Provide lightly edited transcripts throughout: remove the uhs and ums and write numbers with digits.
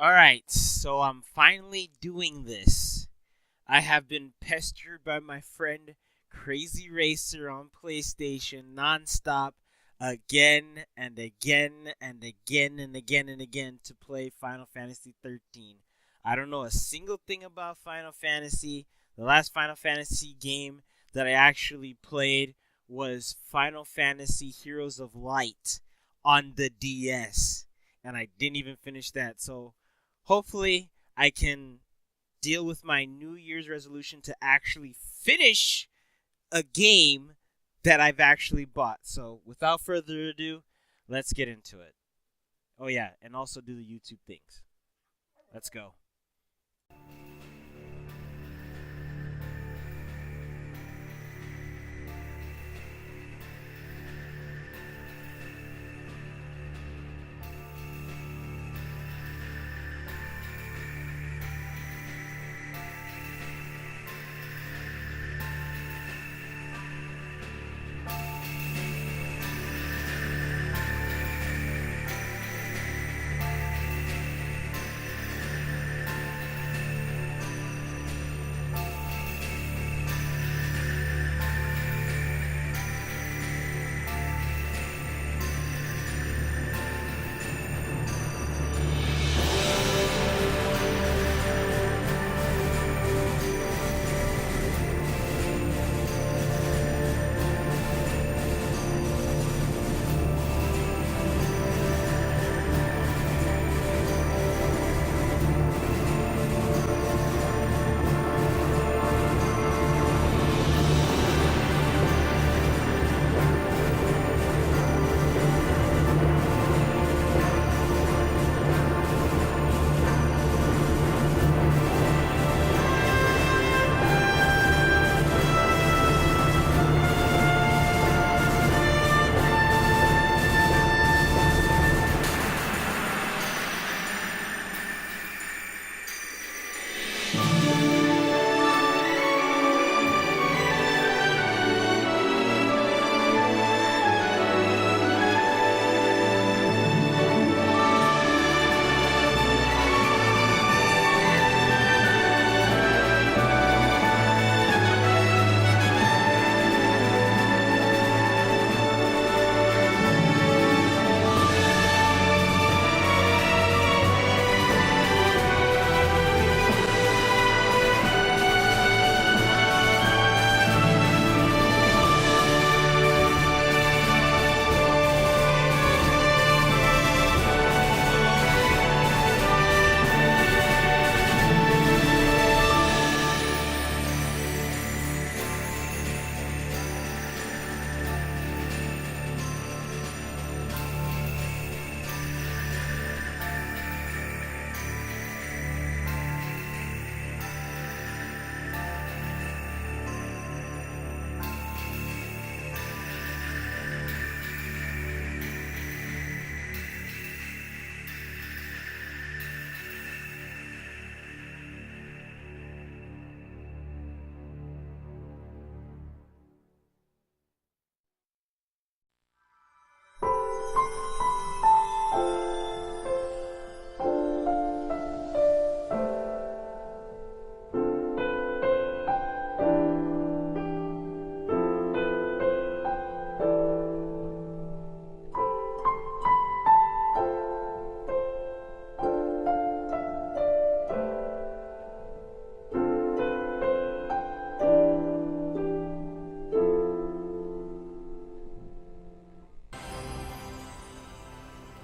Alright, so I'm finally doing this. I have been pestered by my friend Crazy Racer on PlayStation nonstop again and again and again and again and again to play Final Fantasy XIII. I don't know a single thing about Final Fantasy. The last Final Fantasy game that I actually played was Final Fantasy Heroes of Light on the DS. And I didn't even finish that. So hopefully I can deal with my New Year's resolution to actually finish a game that I've actually bought. So without further ado, let's get into it. Oh yeah, and also do the YouTube things. Let's go.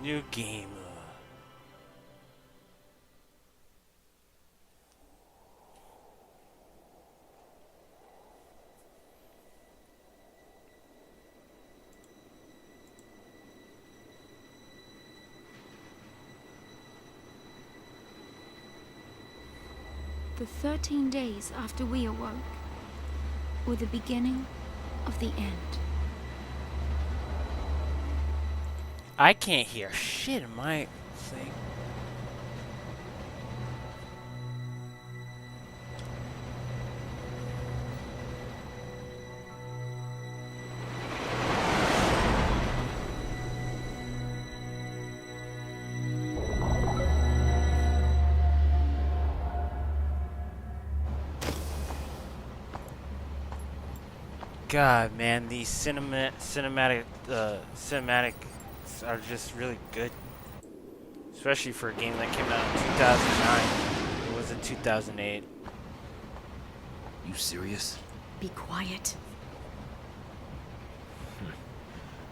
New game. The 13 days after we awoke were the beginning of the end. I can't hear shit in my thing. God, man, these cinematics are just really good, especially for a game that came out in 2009. It was in 2008. You serious? Be quiet.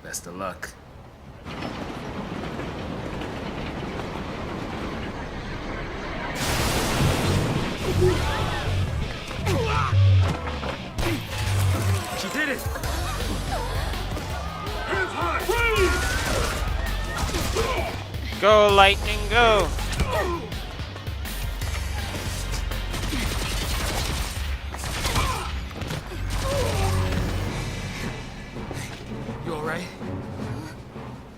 Best of luck. She did it! Go, lightning, go! You alright?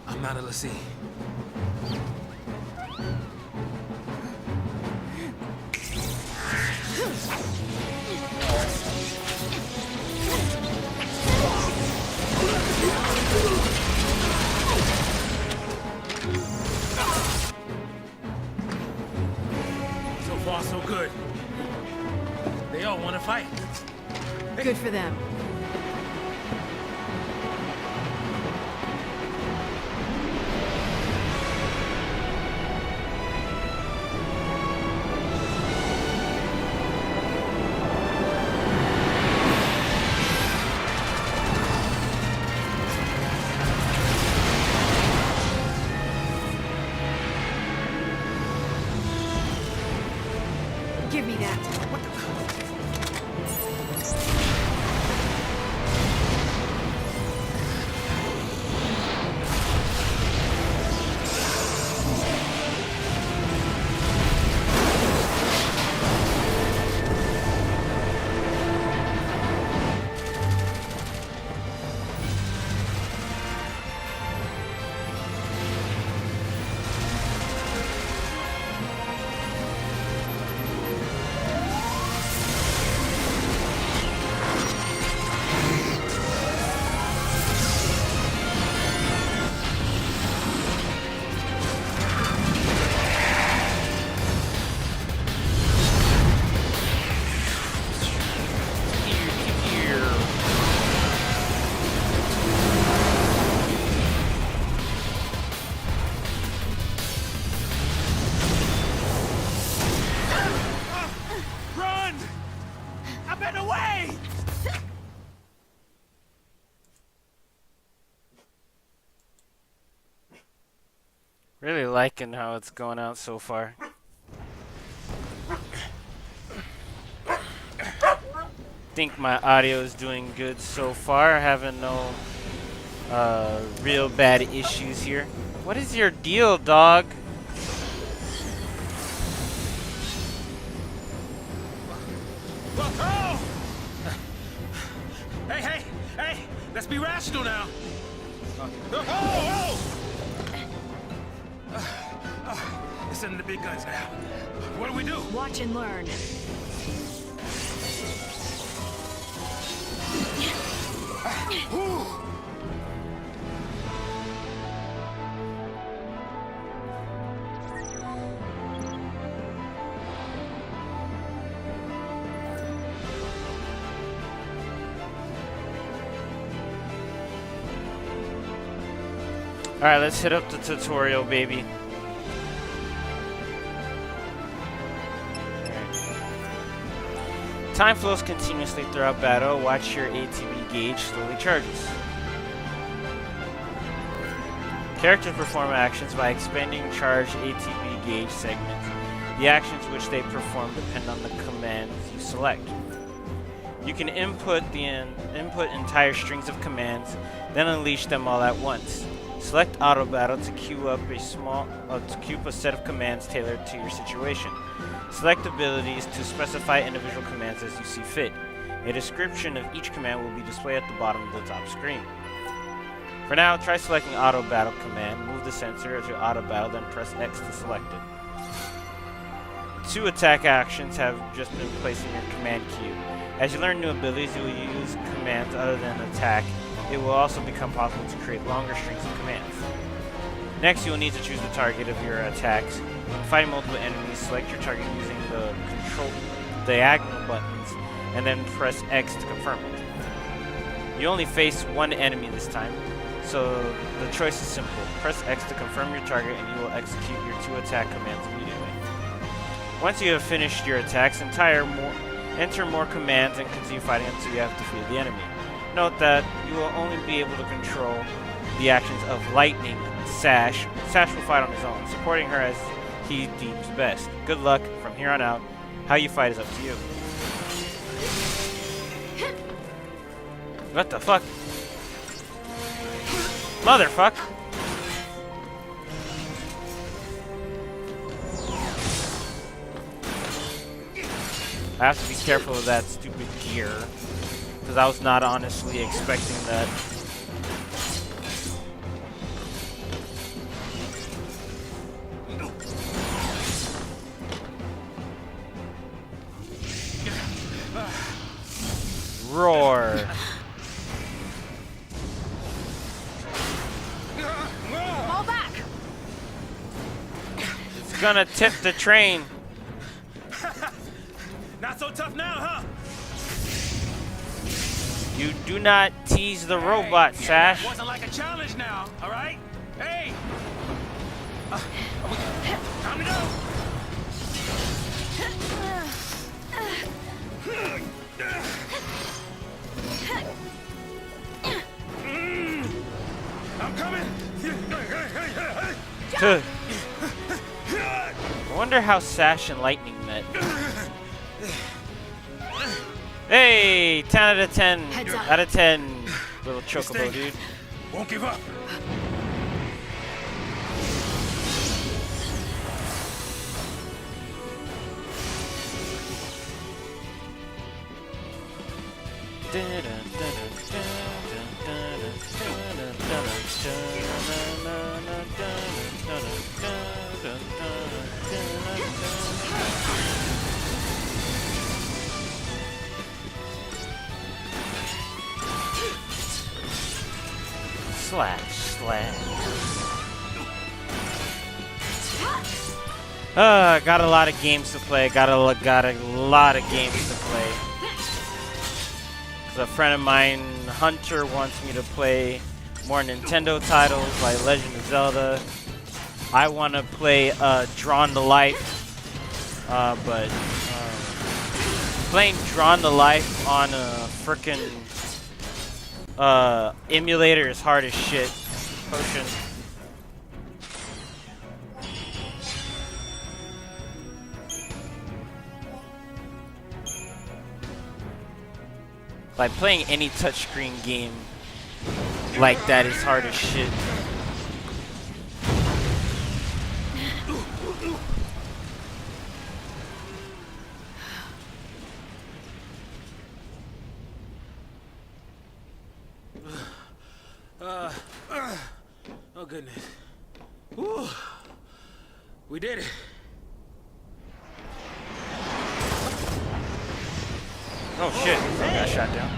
I'm out of the sea. So far, so good. They all want to fight. Good for them. Give me that. What the? Really liking how it's going out so far. Think my audio is doing good so far. Having no real bad issues here. What is your deal, dog? Oh! Hey! Let's be rational now. It's in the big guns now. What do we do? Watch and learn. Alright, let's hit up the tutorial, baby. Time flows continuously throughout battle. Watch your ATB gauge slowly charges. Characters perform actions by expanding charged ATB gauge segments. The actions which they perform depend on the commands you select. You can input entire strings of commands, then unleash them all at once. Select Auto Battle to queue up a set of commands tailored to your situation. Select abilities to specify individual commands as you see fit. A description of each command will be displayed at the bottom of the top screen. For now, try selecting Auto Battle command. Move the sensor to Auto Battle, then press X to select it. 2 attack actions have just been placed in your command queue. As you learn new abilities, you will use commands other than attack. It will also become possible to create longer strings of commands. Next, you will need to choose the target of your attacks. When fighting multiple enemies, select your target using the control diagonal buttons, and then press X to confirm it. You only face one enemy this time, so the choice is simple. Press X to confirm your target and you will execute your 2 attack commands immediately. Once you have finished your attacks, enter more commands and continue fighting until you have defeated the enemy. Note that you will only be able to control the actions of Lightning, Sash. Sash will fight on his own, supporting her as he deems best. Good luck from here on out. How you fight is up to you. What the fuck? Motherfuck! I have to be careful of that stupid gear, because I was not honestly expecting that. Roar! Fall back! It's gonna tip the train. Not so tough now, huh? You do not tease the robot, Sash. That wasn't like a challenge now, all right? Hey! Time to go! I'm coming! I wonder how Sash and Lightning met. Hey, 10 out of 10. Heads up. Out of 10. Little chocobo, dude. Won't give up. Slash. Got a lot of games to play. Got a lot of games to play. 'Cause a friend of mine, Hunter, wants me to play more Nintendo titles like Legend of Zelda. I want to play Drawn to Life, but playing Drawn to Life on a frickin' emulator is hard as shit. Potion. Like playing any touchscreen game like that is hard as shit. Oh goodness. Whew. We did it. Oh shit, I got shot down.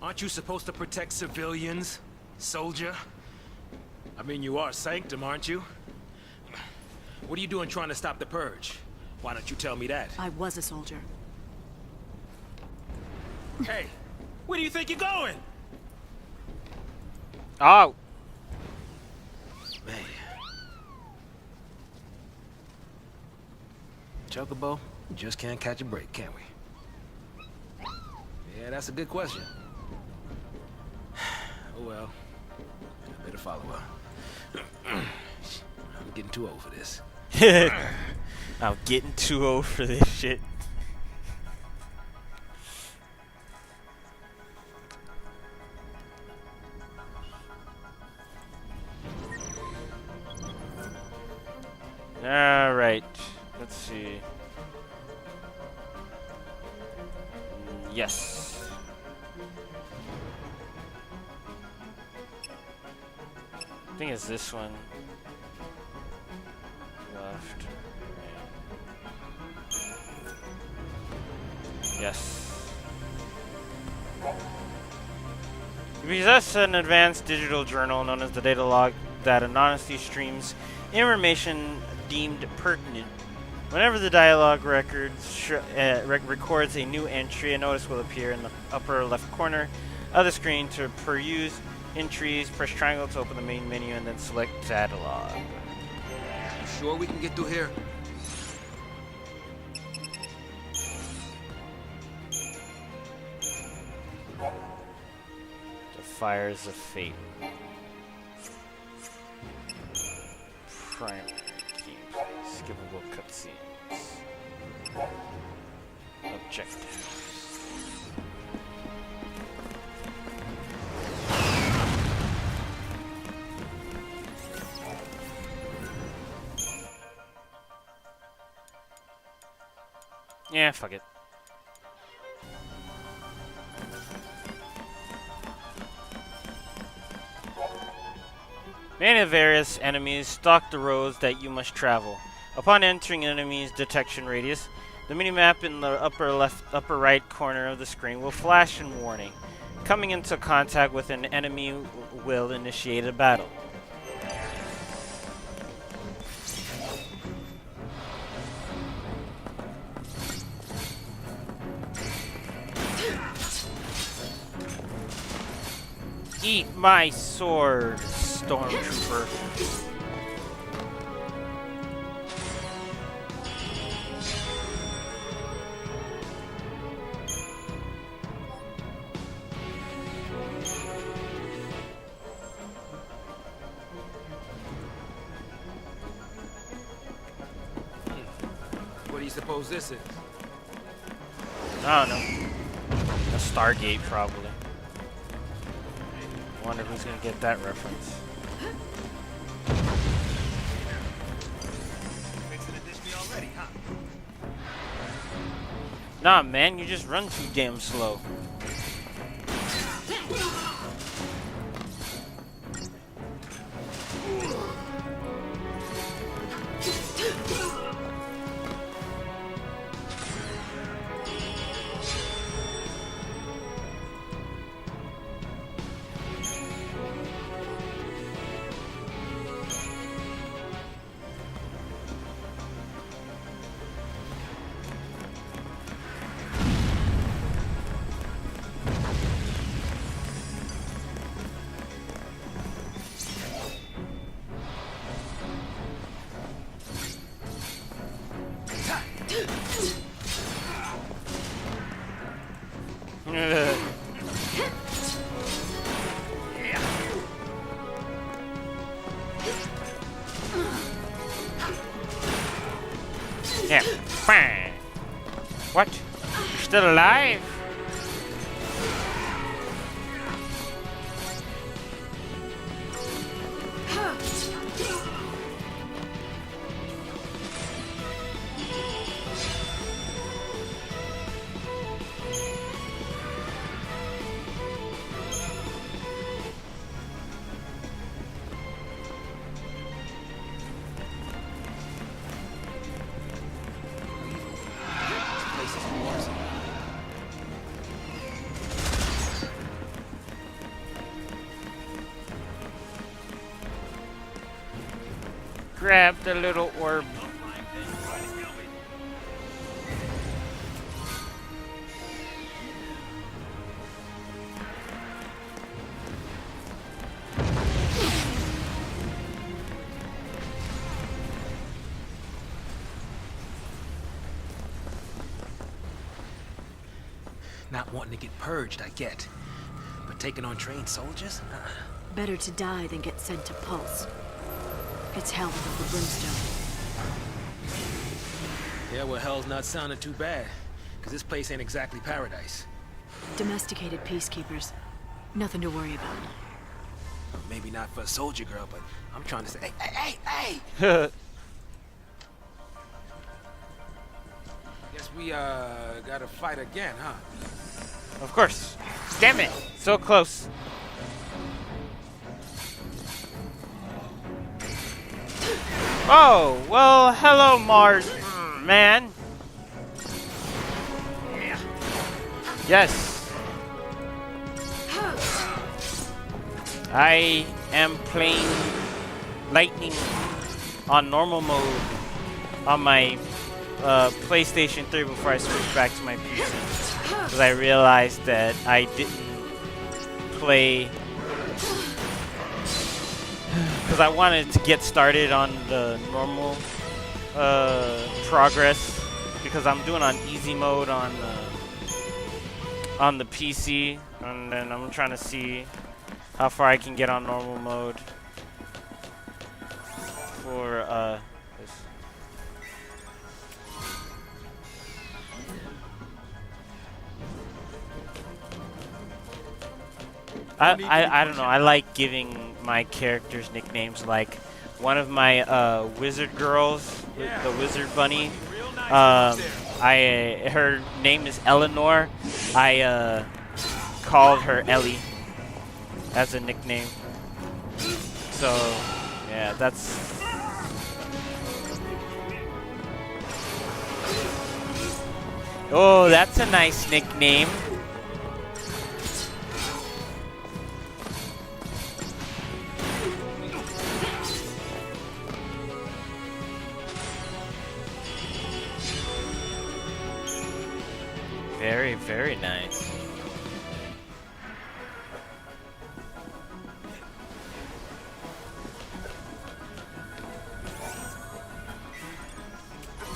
Aren't you supposed to protect civilians, soldier? I mean, you are Sanctum, aren't you? What are you doing trying to stop the purge? Why don't you tell me that? I was a soldier. Hey, where do you think you're going? Oh. Man. Chocobo, we just can't catch a break, can we? Yeah, that's a good question. Oh well. I better follow her. I'm getting too old for this. I'm getting too old for this shit. Alright. Let's see. Yes. I think it's this one. Left. Right. Yes. You possess an advanced digital journal known as the data log that anonymously streams information deemed pertinent Whenever the dialogue records a new entry, a notice will appear in the upper left corner of the screen. To peruse entries, press triangle to open the main menu and then select dialogue. You sure we can get through here? The Fires of Fate. Prime gameplay. Skippable cutscenes. Objectives. Yeah, fuck it. Many various enemies stalk the roads that you must travel. Upon entering an enemy's detection radius, the minimap in the upper right corner of the screen will flash a warning. Coming into contact with an enemy will initiate a battle. Eat my sword, Stormtrooper. What do you suppose this is? I don't know. A Stargate, probably. Wonder who's gonna get that reference. Fixing to dish me already, huh? Nah, man, you just run too damn slow. Yeah. Bang. What? You're still alive? Grab the little orb. Not wanting to get purged, I get. But taking on trained soldiers? Better to die than get sent to Pulse. It's hell without the brimstone. Yeah, well, hell's not sounding too bad. Because this place ain't exactly paradise. Domesticated peacekeepers. Nothing to worry about. Maybe not for a soldier girl, but I'm trying to say, hey! Guess we, gotta fight again, huh? Of course. Damn it! So close. Oh, well, hello, Mars, man. Yes. I am playing Lightning on normal mode on my PlayStation 3 before I switched back to my PC. Because I realized that I didn't play... Because I wanted to get started on the normal progress. Because I'm doing on easy mode on the PC. And then I'm trying to see how far I can get on normal mode. For this. I don't know. I like giving my characters nicknames. Like one of my wizard girls, the wizard bunny. Her name is Eleanor. I called her Ellie as a nickname. So yeah, that's. Oh, that's a nice nickname. Very, very nice.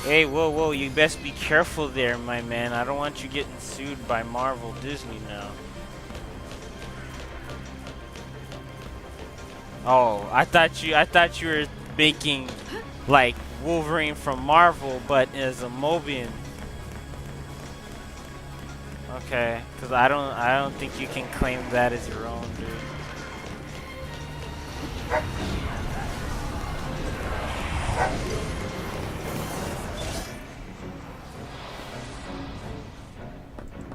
Hey, whoa, you best be careful there, my man. I don't want you getting sued by Marvel Disney now. Oh, I thought you were making like Wolverine from Marvel, but as a Mobian. Okay, because I don't think you can claim that as your own, dude.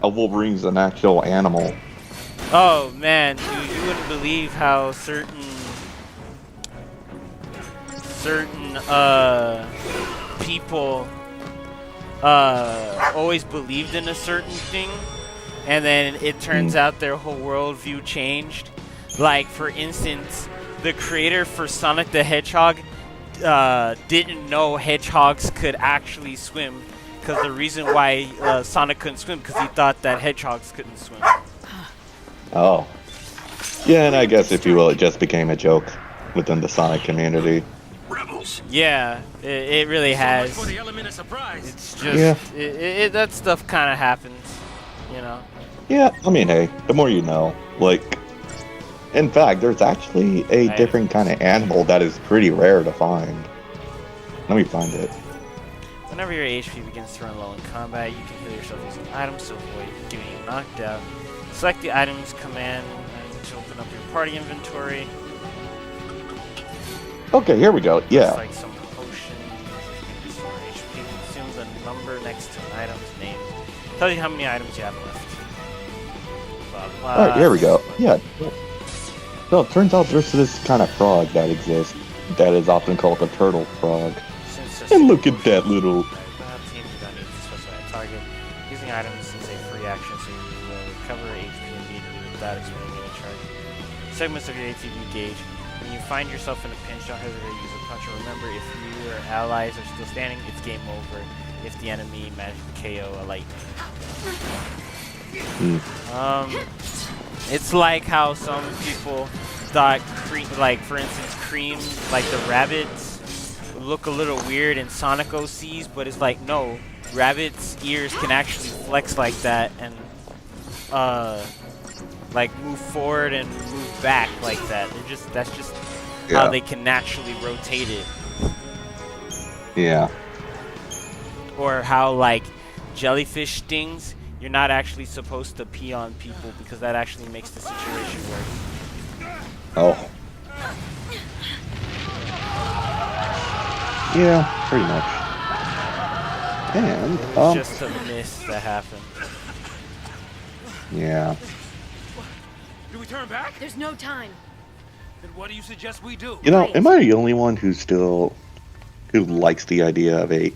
A Wolverine's an actual animal. Oh man, dude, you wouldn't believe how certain people always believed in a certain thing, and then it turns out their whole worldview changed. Like, for instance, the creator for Sonic the Hedgehog didn't know hedgehogs could actually swim, because the reason why Sonic couldn't swim because he thought that hedgehogs couldn't swim. Oh. Yeah, and I guess, if you will, it just became a joke within the Sonic community. Rebels. Yeah, it really has. So much for the element of surprise. It's just that stuff kind of happens, you know. Yeah, I mean, hey, the more you know. Like, in fact, there's actually a different kind of animal that is pretty rare to find. Let me find it. Whenever your HP begins to run low in combat, you can heal yourself using items to avoid getting knocked out. Select the items command to open up your party inventory. Okay, here we go. Yeah. It's like some potion. Restore HP. Consume the number next to an item's name. Tells you how many items you have left. Alright, here we go. Yeah. So it turns out there's this kind of frog that exists that is often called the turtle frog. And look at that little... Target. Using items is a free action, so you will recover HP immediately without expending any charge. Segments of your ATB gauge. When you find yourself in a pinch, don't hesitate to use a punch. And remember, if you or allies are still standing, it's game over if the enemy managed to KO a lightning. It's like how some people thought, like, for instance, Cream, like the rabbits, look a little weird in Sonic OCs, but it's like, no, rabbits' ears can actually flex like that and like move forward and move back like that. That's just how they can naturally rotate it. Yeah. Or how, like, jellyfish stings, you're not actually supposed to pee on people because that actually makes the situation worse. Oh. Yeah, pretty much. And, It's just a miss that happened. Yeah. Do we turn back? There's no time. Then what do you suggest we do? You know, am I the only one who likes the idea of the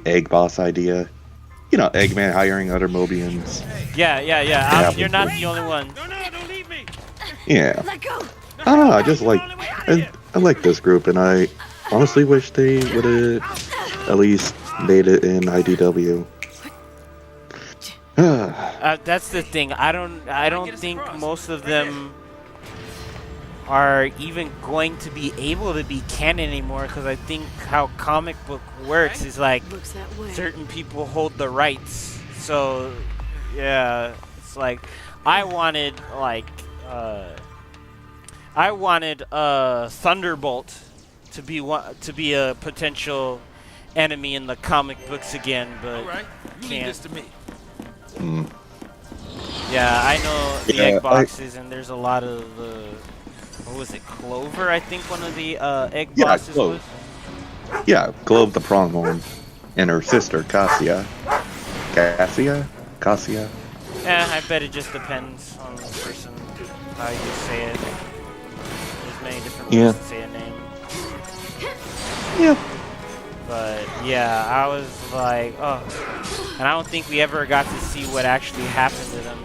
egg boss idea? You know, Eggman hiring other Mobians. Yeah. You're not the only one. No, don't leave me. Yeah. Let go. I don't know, I just like... I like this group, and I honestly wish they would have at least made it in IDW. That's the thing. I don't think most of them are even going to be able to be canon anymore, because I think how comic book works is like Looks that way. certain people hold the rights. So yeah, it's like I wanted Thunderbolt to be a potential enemy in the comic books again, but All right, you leave can't. this to me. Yeah, I know the Yeah, egg boxes, and there's a lot of what was it, Clover? I think one of the egg Yeah, boxes Clove. was. Yeah, Clove the Pronghorn and her sister Cassia. Cassia? Yeah, I bet it just depends on the person how you say it. There's many different ways Yeah. to say a name. Yeah. But yeah, I was like, oh, and I don't think we ever got to see what actually happened to them.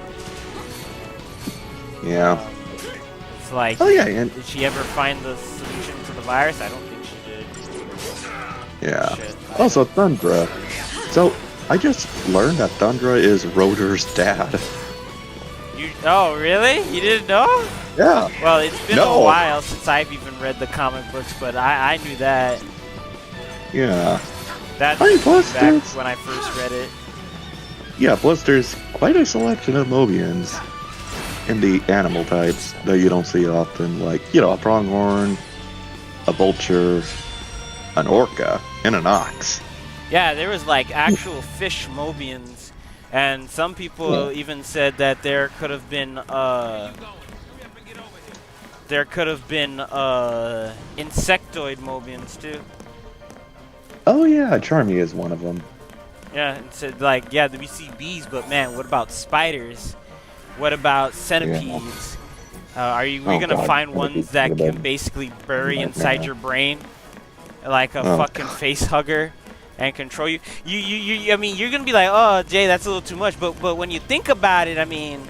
Yeah. It's like, Oh yeah, and did she ever find the solution to the virus? I don't think she did. yeah. Shit. Also Thundra. So I just learned that Thundra is Rotor's dad. Oh, really? You didn't know? Yeah. Well, it's been No. a while since I've even read the comic books, but I knew that. Yeah. That's I mean, plus back there's- when I first read it. Yeah, plus there's quite a selection of Mobians in the animal types that you don't see often, like, you know, a pronghorn, a vulture, an orca, and an ox. Yeah, there was like actual fish Mobians, and some people even said that there could have been insectoid Mobians too. Oh yeah, Charmy is one of them. Yeah, and said like, yeah, we see bees, but man, what about spiders? What about centipedes? Are we Oh, gonna God, find ones that centipedes. can basically bury inside God. your brain, like a Oh, fucking face hugger, and control you? I mean, you're gonna be like, oh, Jay, that's a little too much. But when you think about it, I mean,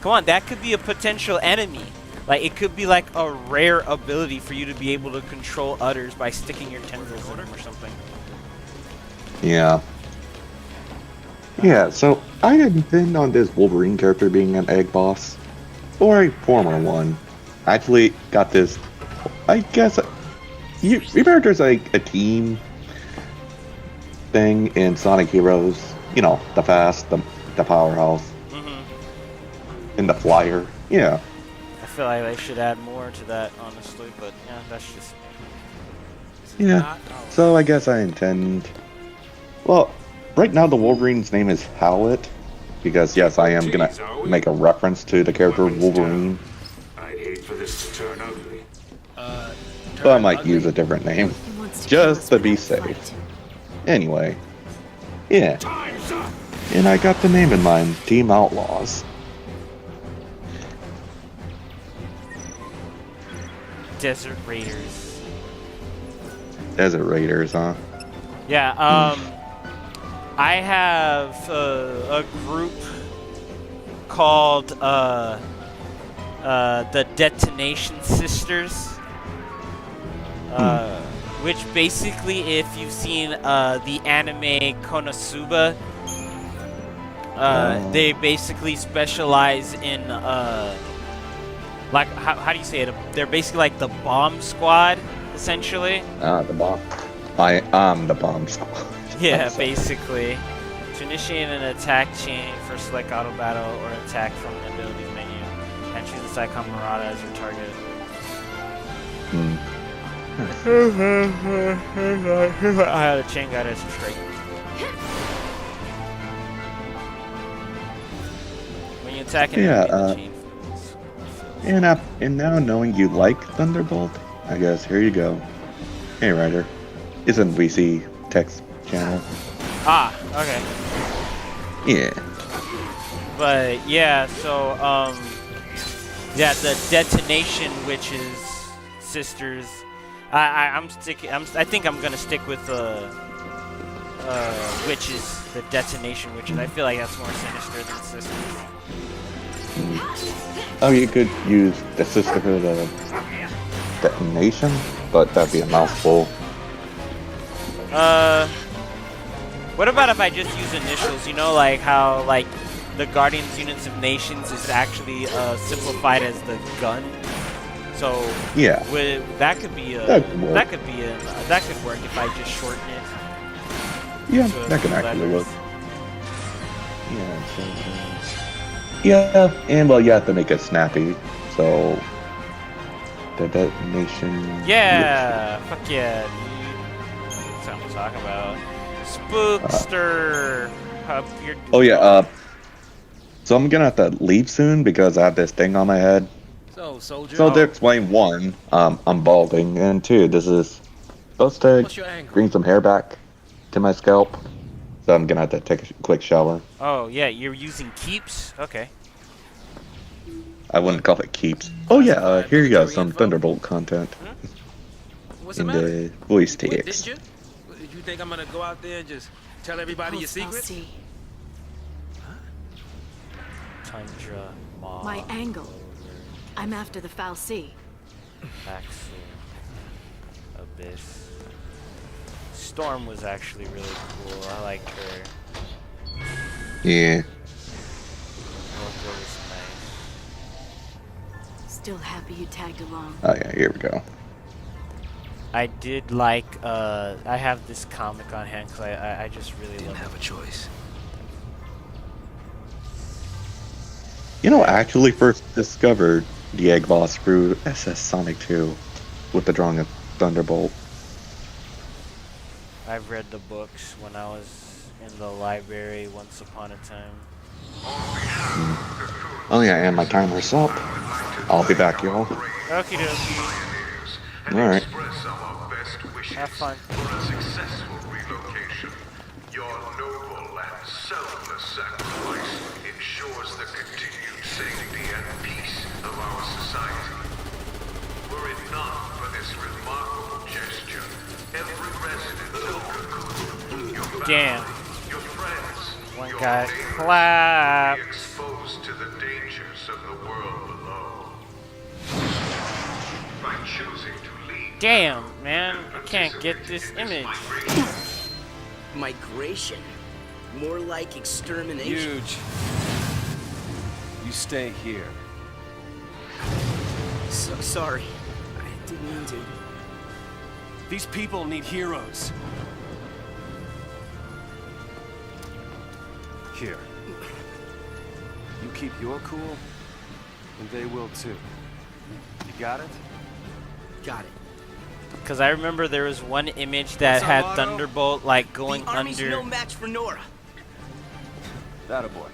come on, that could be a potential enemy. Like, it could be like a rare ability for you to be able to control others by sticking your tendrils in them or something. Yeah. Yeah, so I intend on this Wolverine character being an egg boss, or a former one. I actually got this, I guess, you remember there's like a team thing in Sonic Heroes, you know, the fast, the powerhouse, and the flyer. Yeah. I feel like they should add more to that, honestly, but yeah, that's just Yeah. So I guess I intend, well, right now the Wolverine's name is Howlett, because yes, I am gonna make a reference to the character Wolverine, I'd hate for this to turn ugly. but I might use a different name, He wants to just kill to be us without safe. fight. Anyway, yeah, Time's up! and I got the name in mind, Team Outlaws. Desert Raiders. Desert Raiders, huh? Yeah, I have a group called the Detonation Sisters, which basically, if you've seen the anime Konosuba, they basically specialize in like how do you say it? They're basically like the bomb squad, essentially. The bomb. I am the bomb squad. Yeah, basically. To initiate an attack chain for select auto battle or attack from the abilities menu, and choose the side Camarada as your target. I had a chain guide as a trait. When you attack an Yeah, enemy, the chain fills. And now knowing you like Thunderbolt, I guess here you go. Hey, Ryder. It's a VC text channel. Ah, okay. Yeah. But yeah, so yeah, the Detonation Witches sisters. I think I'm gonna stick with witches, the Detonation Witches. I feel like that's more sinister than sisters. Oh, you could use the sisterhood of detonation, but that'd be a mouthful. What about if I just use initials? You know, like how like the Guardians Units of Nations is actually simplified as the gun. So Yeah. that could be That could work. that could work if I just shorten it. Yeah, to that can letters. actually work. Yeah. So, yeah, and well, you have to make it snappy. So the detonation. Yeah, fuck yeah, dude. That's what I'm talking about. Spookster. Oh yeah. So I'm gonna have to leave soon because I have this thing on my head. So, soldier. So to explain, one, I'm balding, and two, this is supposed to What's your angle? bring some hair back to my scalp. So I'm gonna have to take a quick shower. Oh yeah, you're using keeps. Okay. I wouldn't call it keeps. Oh yeah, here you go, some Thunderbolt content What's the in matter? the voice Wait, text. did you? Did you think I'm gonna go out there and just tell everybody your Pulse, I'll secrets? see. Tundra. Maw. My angle. I'm after the foul sea. Axel. Abyss. Storm was actually really cool. I liked her. Yeah. Volga was nice. Still happy you tagged along. Oh yeah, here we go. I did like, I have this comic on hand because I just really Didn't love have a choice. You know, I actually first discovered the Egg Boss through SS Sonic 2 with the drawing of Thunderbolt. I've read the books when I was in the library once upon a time. Oh yeah, and my timer's up. I'll be back, y'all. Okie dokie. Alright. Have fun. For a successful relocation, your noble and selfless sacrifice ensures the continued safety and peace of our society. Were it not for this remarkable gesture, every resident of Cocoon, your family, Damn. your friends, One your guy neighbors, would clapped. be exposed to the dangers of the world below. By choosing to leave, Damn, man. I can't get this image. Migration. More like extermination. Huge. You stay here. So sorry. I didn't mean to. These people need heroes. Here. You keep your cool, and they will too. You got it? Got it. Because I remember there was one image that What's our had motto? Thunderbolt like going The army's under, no match for Nora. That a boy.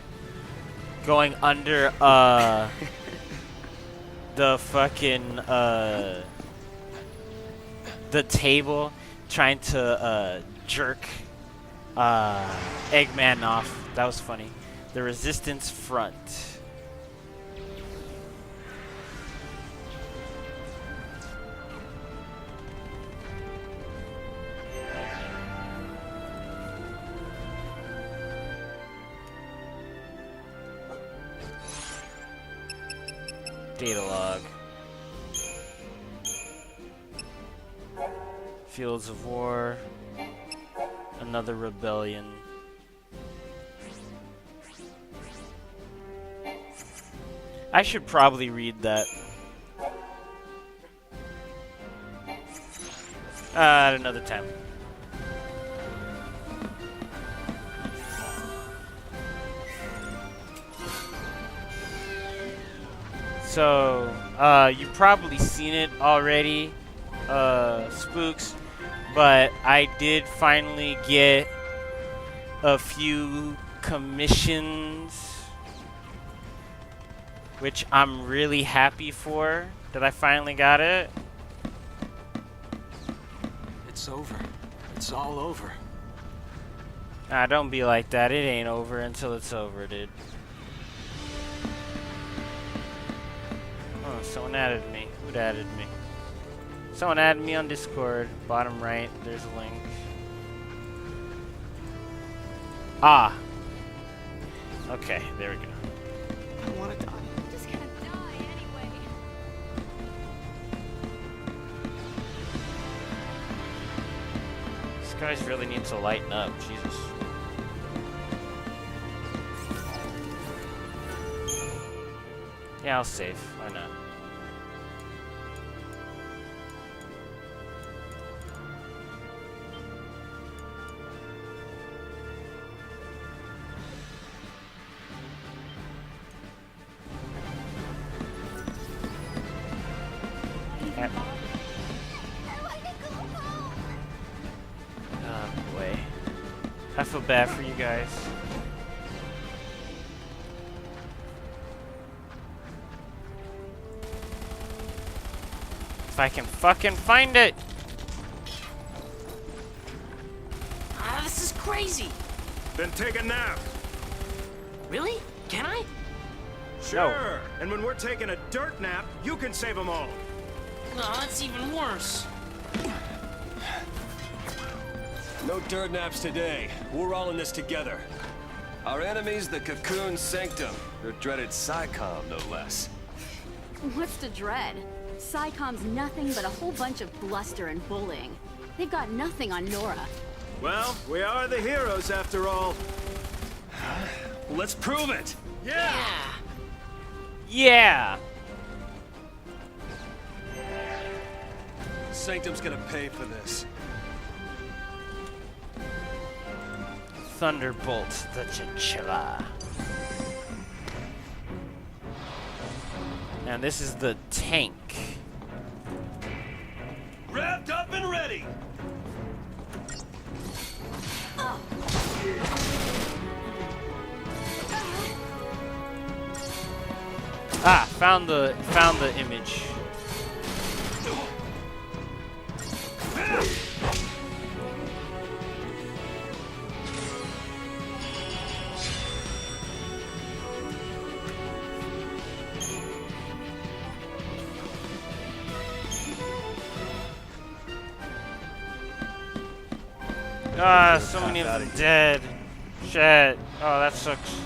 going under the fucking the table, trying to jerk Eggman off. That was funny. The Resistance Front. Data log. Fields of War. Another rebellion. I should probably read that. At another time. So, you've probably seen it already, Spooks, but I did finally get a few commissions, which I'm really happy for, that I finally got it. It's over. It's all over. Nah, don't be like that. It ain't over until it's over, dude. Oh, someone added me. Who'd added me? Someone added me on Discord. Bottom right, there's a link. Ah. Okay, there we go. I want to die. I'm just gonna die anyway. Just guys really need to lighten up, Jesus. Yeah, I'll save. Why not? Oh boy. I feel bad for you guys. If I can fucking find it! Ah, this is crazy. Then take a nap. Really? Can I? Sure. And when we're taking a dirt nap, you can save them all. No, that's even worse. No dirt naps today. We're all in this together. Our enemy's the Cocoon Sanctum. Their dreaded SciComm, no less. What's to dread? SciComm's nothing but a whole bunch of bluster and bullying. They've got nothing on Nora. Well, we are the heroes after all. Let's prove it! Yeah. Yeah! Sanctum's gonna pay for this. Thunderbolt the chinchilla. And this is the tank. Wrapped up and ready! Ah, found the image. Ah, so many of them dead. Shit. Oh, that sucks.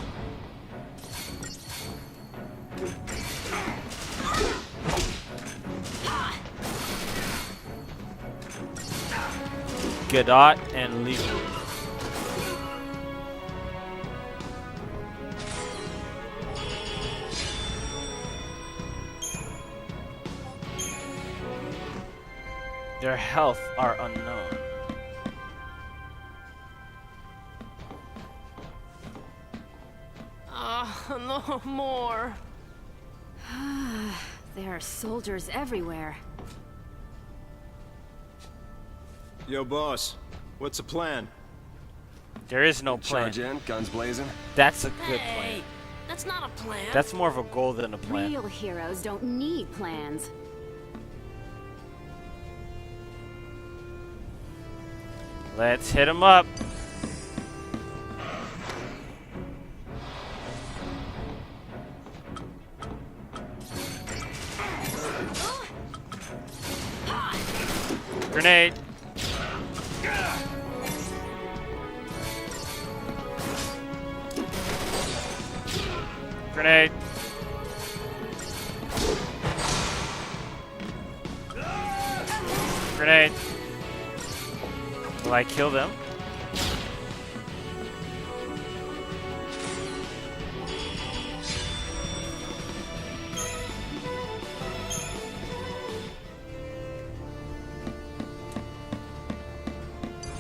Godot and Legal. Their health are unknown. No more. There are soldiers everywhere. Yo, boss. What's the plan? There is no plan. Charge in, guns blazing. That's a good Hey, plan. that's not a plan. That's more of a goal than a plan. Real heroes don't need plans. Let's hit him up. Grenade. Grenade. Grenade. Will I kill them?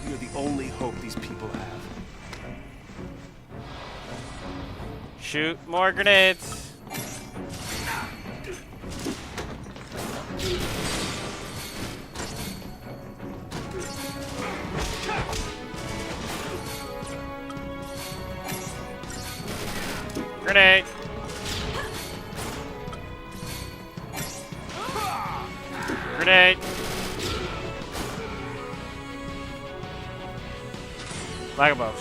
You're the only hope these people have. Shoot more grenades. Grenade. Grenade. Lagabos.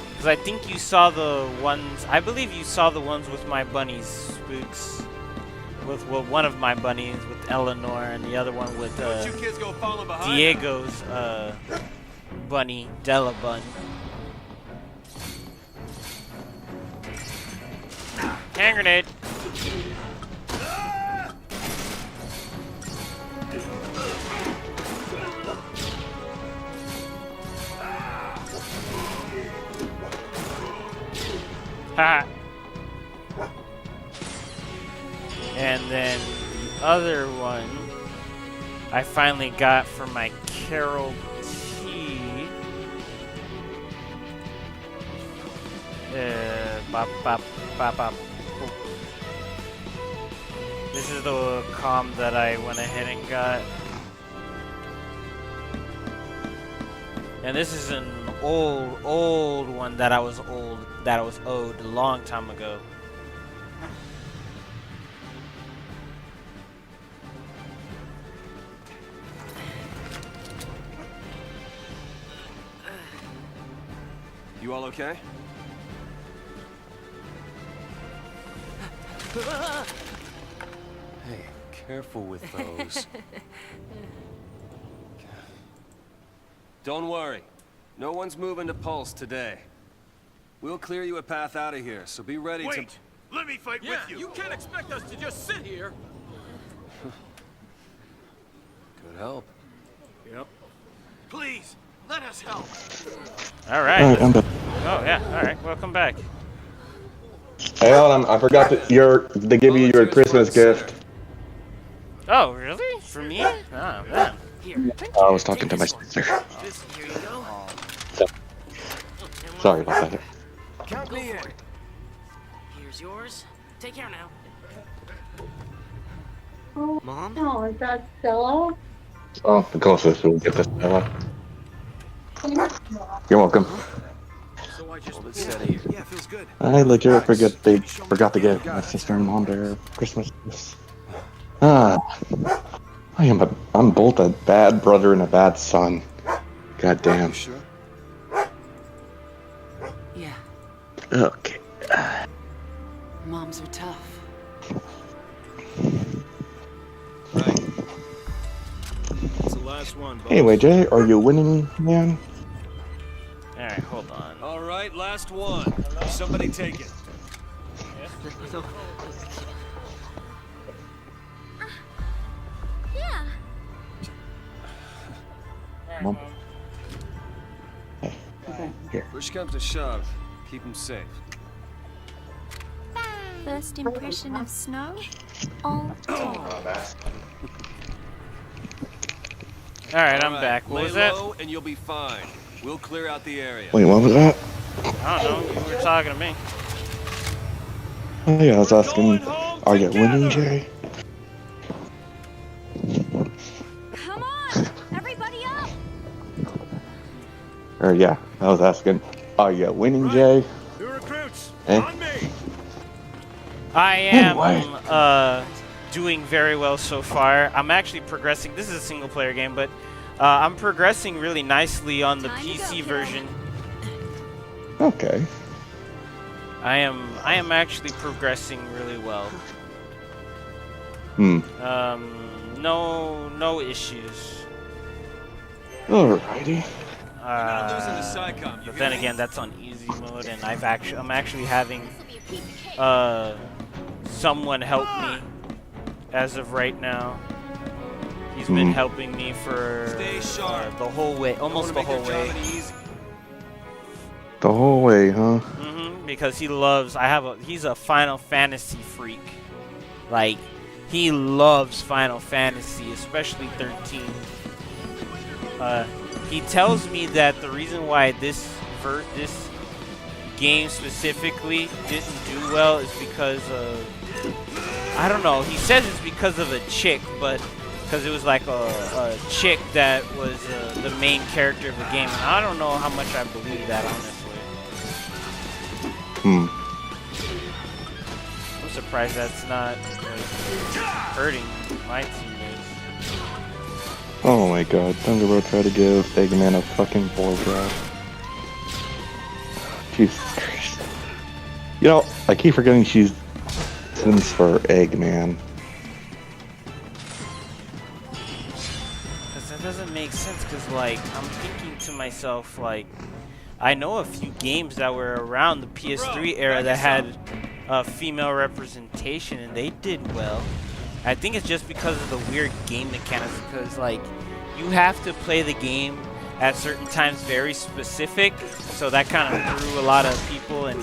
Because I think you saw the ones, I believe you saw the ones with my bunnies, Spooks. With well, one of my bunnies with Eleanor and the other one with You kids go falling behind. Diego's bunny, Della Bun. Hand grenade. Ha. And then the other one I finally got for my Carol T. Bop, bop, bop. This is the comm that I went ahead and got. And this is an old one that I was owed a long time ago. You all okay? Hey, careful with those. Don't worry. No one's moving to Pulse today. We'll clear you a path out of here, so be ready to... Wait! Let me fight with you! You can't expect us to just sit here! Good help. Yep. Please, let us help! Alright. Alright, I'm back. Oh, yeah. Alright. Welcome back. Hey, Alan, I forgot that they give you your Christmas gift. Oh, really? For me? Oh, man. I was talking to my sister. Here you go. Sorry about that. Count me in. Here's yours. Take care now. Mom? Oh, is that Stella? Oh, the closest we'll get this. You're welcome. So I just... Hold it steady. Yeah, feels good. I legit forgot to give my sister and mom their Christmas gifts. I'm both a bad brother and a bad son. God damn. Sure? Yeah, Okay. moms are tough. Right. It's the last one, boss. Anyway, Jay, are you winning, man? Alright, hold on. All right, last one. Somebody take it. Yeah. Mom? Hey. Here. Push comes to shove. Keep him safe. First impression of snow? All Alright, I'm All right, back. What lay was that? low and you'll be fine. We'll clear out the area. Wait, what was that? I don't know. You were talking to me. Oh yeah, I was asking, are you winning, Jay? Come on, everybody up! Or yeah, I was asking, are you winning, Jay? New recruits, Eh? on me! I am Anyway. doing very well so far. I'm actually progressing. This is a single player game, but I'm progressing really nicely on the Time to PC go, version. Okay. I am actually progressing really well. No issues. Alrighty. losing to SciComm, you But get then me? again, that's on easy mode, and I'm actually having someone help me as of right now. He's been helping me for Stay sharp. the whole way, almost the whole way. The whole way, huh? Because he loves. He's a Final Fantasy freak. Like, he loves Final Fantasy, especially 13. He tells me that the reason why this game specifically didn't do well is because of, I don't know. He says it's because of a chick, but because it was like a chick that was the main character of the game. And I don't know how much I believe that, honestly. I'm surprised that's not hurting my teammates. Oh my god, Thunderbird tried to give Eggman a fucking blowjob. Jesus Christ. You know, I keep forgetting she's sins for Eggman. Because that doesn't make sense, because, like, I'm thinking to myself, like, I know a few games that were around the PS3 era that had female representation, and they did well. I think it's just because of the weird game mechanics, because like you have to play the game at certain times very specific, so that kind of threw a lot of people and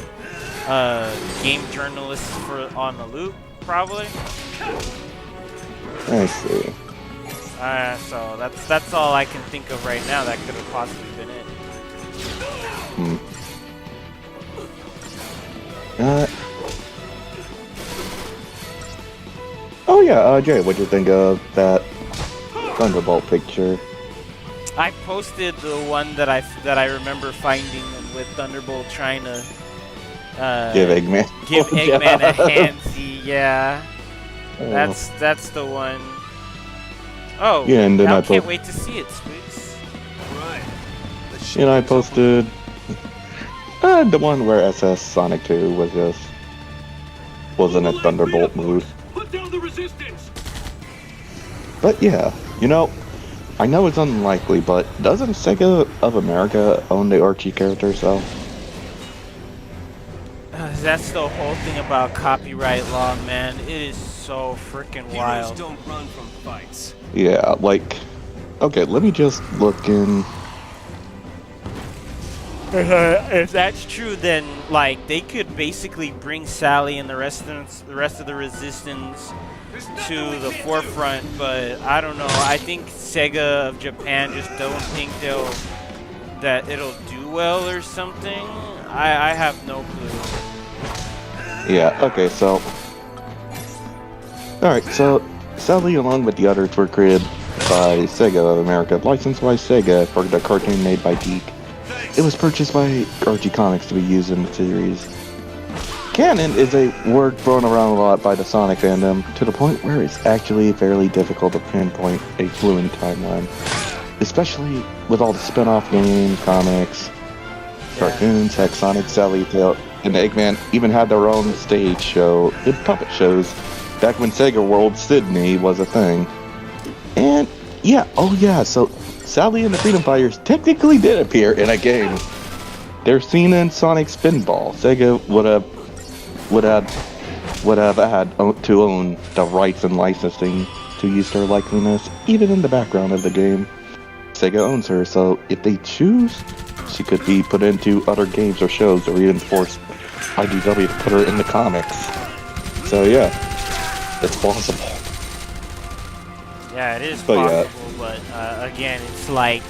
game journalists on the loop, probably. I see. So that's all I can think of right now that could have possibly been it. Oh yeah, Jay, what'd you think of that Thunderbolt picture? I posted the one that I remember finding with Thunderbolt trying to give Eggman a handsy. Yeah, that's the one. Oh, yeah, and then I I can't wait to see it, Squeaks. Right. And I posted the one where SS Sonic 2 was in a Thunderbolt mood. Put down the resistance. But yeah, you know, I know it's unlikely, but doesn't Sega of America own the Archie characters though? That's the whole thing about copyright law, man. It is so freaking wild. Heroes don't run from fights. Yeah, like, okay, let me just look in. If that's true, then like they could basically bring Sally and the rest of the Resistance to the forefront, but I don't know. I think Sega of Japan just don't think that it'll do well or something. I have no clue. Yeah, okay, so alright, so Sally along with the others were created by Sega of America, licensed by Sega for the cartoon made by Geek. It was purchased by Archie Comics to be used in the series. Canon is a word thrown around a lot by the Sonic fandom, to the point where it's actually fairly difficult to pinpoint a fluent timeline. Especially with all the spin-off games, comics, cartoons, heck, Sonic, Sally, Tail, and Eggman even had their own stage show and puppet shows back when Sega World Sydney was a thing. And yeah, oh yeah, so Sally and the Freedom Fighters technically did appear in a game. They're seen in Sonic Spinball. Sega would have had to own the rights and licensing to use their likeliness, even in the background of the game. Sega owns her, so if they choose, she could be put into other games or shows, or even force IDW to put her in the comics. So yeah, it's possible. Yeah, it is possible, but again, it's like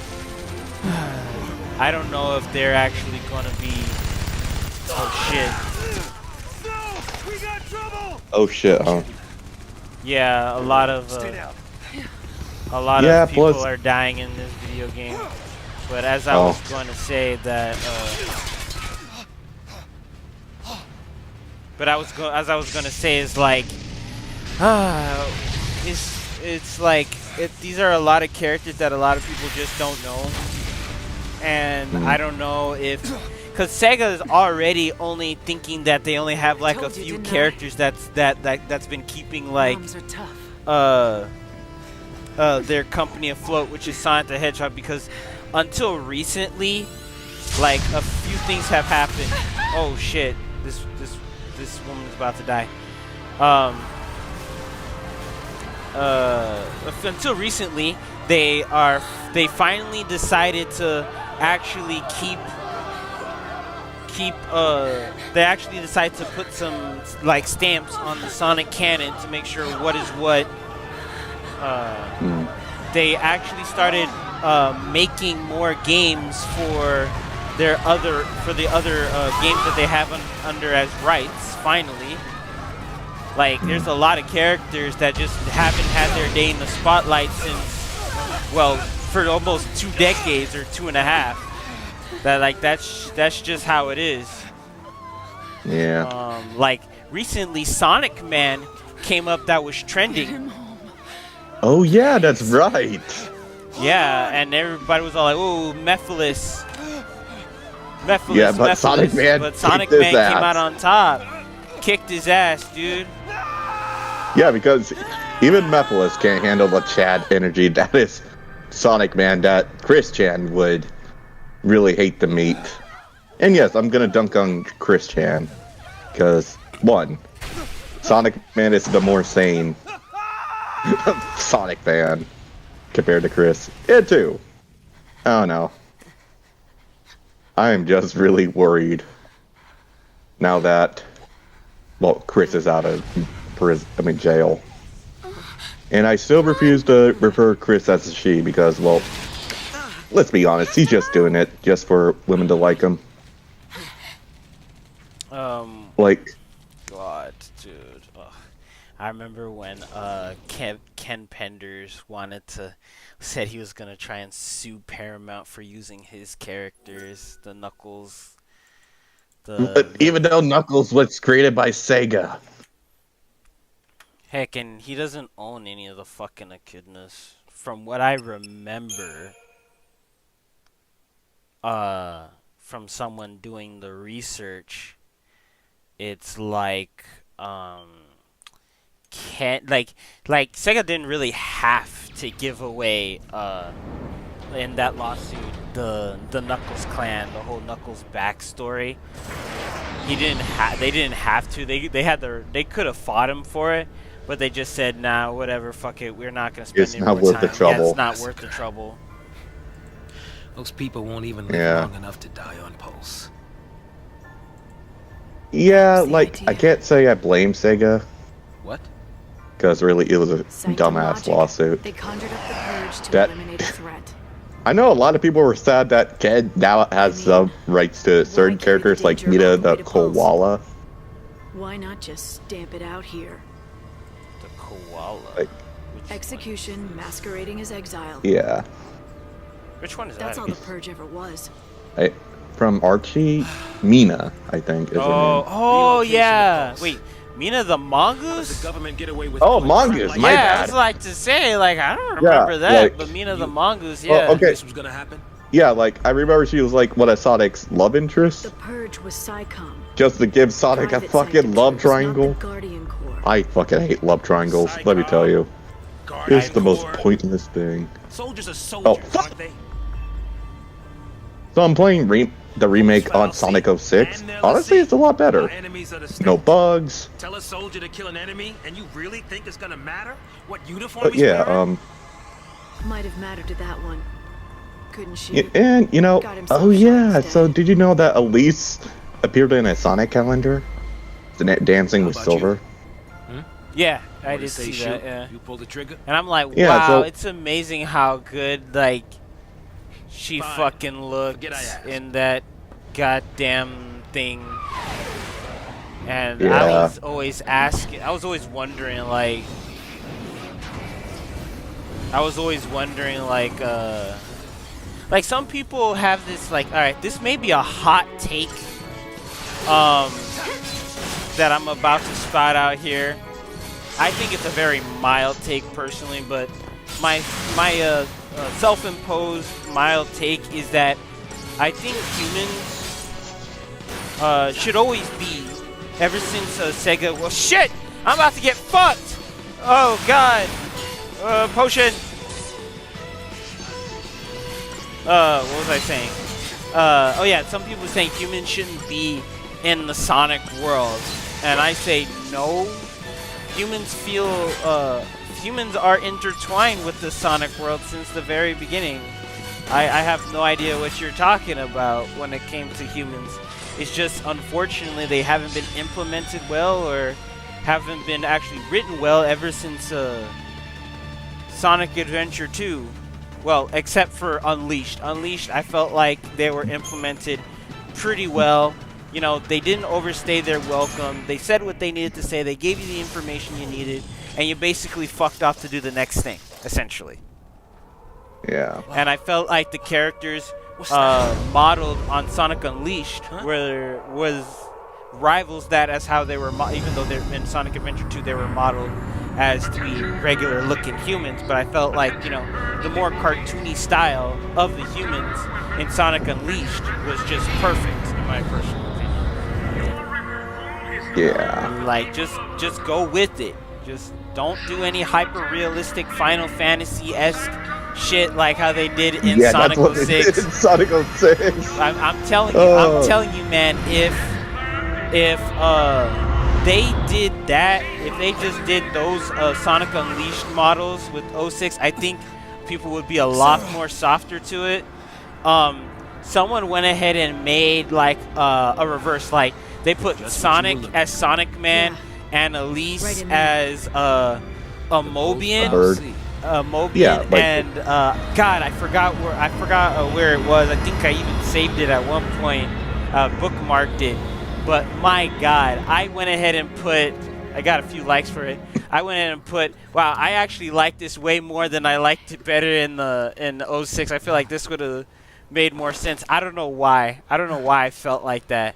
I don't know if they're actually gonna be. Oh shit! No, we got trouble. Oh shit, huh? Yeah, a lot of people are dying in this video game. But as I was going to say that, as I was going to say is like, it's like these are a lot of characters that a lot of people just don't know, and I don't know if. Because Sega is already only thinking that they only have like a few characters that's been keeping like their company afloat, which is Sonic the Hedgehog. Because until recently, like a few things have happened. Oh shit! This woman's about to die. Until recently, they finally decided to actually they actually decided to put some like stamps on the Sonic canon to make sure what is what. They actually started making more games for the other games that they have under as rights. Finally, like there's a lot of characters that just haven't had their day in the spotlight since, well, for almost 2 decades or 2.5. That like that's just how it is. Yeah. Like recently, Sonic Man came up that was trending. Oh yeah, that's right. Yeah, and everybody was all like, "Oh, Mephiles." Yeah, but Sonic Man came out on top, kicked his ass, dude. Yeah, because even Mephiles can't handle the Chad energy that is Sonic Man that Chris Chan would really hate to meet. And yes, I'm gonna dunk on Chris Chan because one, Sonic Man is the more sane Sonic fan compared to Chris. And two, I don't know. I am just really worried now that, well, Chris is out of jail. And I still refuse to refer Chris as a she because, well, let's be honest, he's just doing it just for women to like him. Like, God, dude. Ugh. I remember when Ken Penders said he was gonna try and sue Paramount for using his characters, the Knuckles. Even though Knuckles was created by Sega. Heck, and he doesn't own any of the fucking echidnas. From what I remember, from someone doing the research, it's like, Sega didn't really have to give away, in that lawsuit, the Knuckles clan, the whole Knuckles backstory. They didn't have to. They could have fought him for it, but they just said, nah, whatever, fuck it, we're not gonna spend any more time. It's not worth the trouble. Yeah, it's not worth the trouble. Those people won't even live long enough to die on pulse. Yeah, like, I can't say I blame Sega. What? Because really, it was a dumbass lawsuit. They conjured up the purge to eliminate a threat. I know a lot of people were sad that Ken now has some rights to certain characters like Mita the Koala. Why not just stamp it out here? The koala. Like, execution masquerading as exile. Yeah. Which one is That's that? all the purge ever was. From Archie, Mina, I think. Is oh yeah. Wait, Mina the mongoose? The government get away with mongoose. My bad. I was like to say, like, I don't remember that, like, but Mina the mongoose, yeah. Okay. This was gonna happen. Yeah, like I remember she was like one of Sonic's love interests. The purge was SciComm. Just to give Sonic a fucking love triangle. I fucking hate love triangles. Let me tell you, it's the most pointless thing. Soldiers are soldiers, aren't they? So I'm playing the remake on Sonic 06. Honestly, it's a lot better. No bugs. Tell a soldier to kill an enemy, and you really think it's gonna matter what uniform But he's wearing? Might have mattered to that one. Couldn't she? And you know, oh yeah. So did you know that Elise appeared in a Sonic calendar, Dancing with Silver? Yeah, I did see that. Yeah. You pulled the trigger. And I'm like, Yeah, wow, so it's amazing how good like she fucking looked in that goddamn thing. And I was always asking, I was always wondering like some people have this like, all right, this may be a hot take that I'm about to spout out here. I think it's a very mild take personally, but my self-imposed mild take is that I think humans should always be, ever since Sega. Well, shit! I'm about to get fucked. Oh god. Potion. What was I saying? Oh yeah, some people saying humans shouldn't be in the Sonic world, and I say no. Humans are intertwined with the Sonic world since the very beginning. I have no idea what you're talking about when it came to humans. It's just, unfortunately, they haven't been implemented well or haven't been actually written well ever since Sonic Adventure 2. Well, except for Unleashed. Unleashed, I felt like they were implemented pretty well. You know, they didn't overstay their welcome. They said what they needed to say. They gave you the information you needed, and you basically fucked off to do the next thing, essentially. Yeah. And I felt like the characters modeled on Sonic Unleashed was rivals that as how they were, even though they're in Sonic Adventure 2 they were modeled as to be regular looking humans, but I felt like, you know, the more cartoony style of the humans in Sonic Unleashed was just perfect in my personal opinion. Yeah. Like, just go with it. Just don't do any hyper realistic Final Fantasy-esque shit like how they did in Sonic 06. In Sonic 06. I'm telling you, man, if they did that, if they just did those Sonic Unleashed models with 06, I think people would be a lot more softer to it. Someone went ahead and made like a reverse, like they put Sonic as Sonic Man and Elise as a Mobian. Mobian, Yeah, like, and God, I forgot where it was. I think I even saved it at one point, bookmarked it. But my God, I went ahead and put. I got a few likes for it. I went ahead and put. Wow, I actually like this way more than I liked it better in 06. I feel like this would have made more sense. I don't know why. I don't know why I felt like that.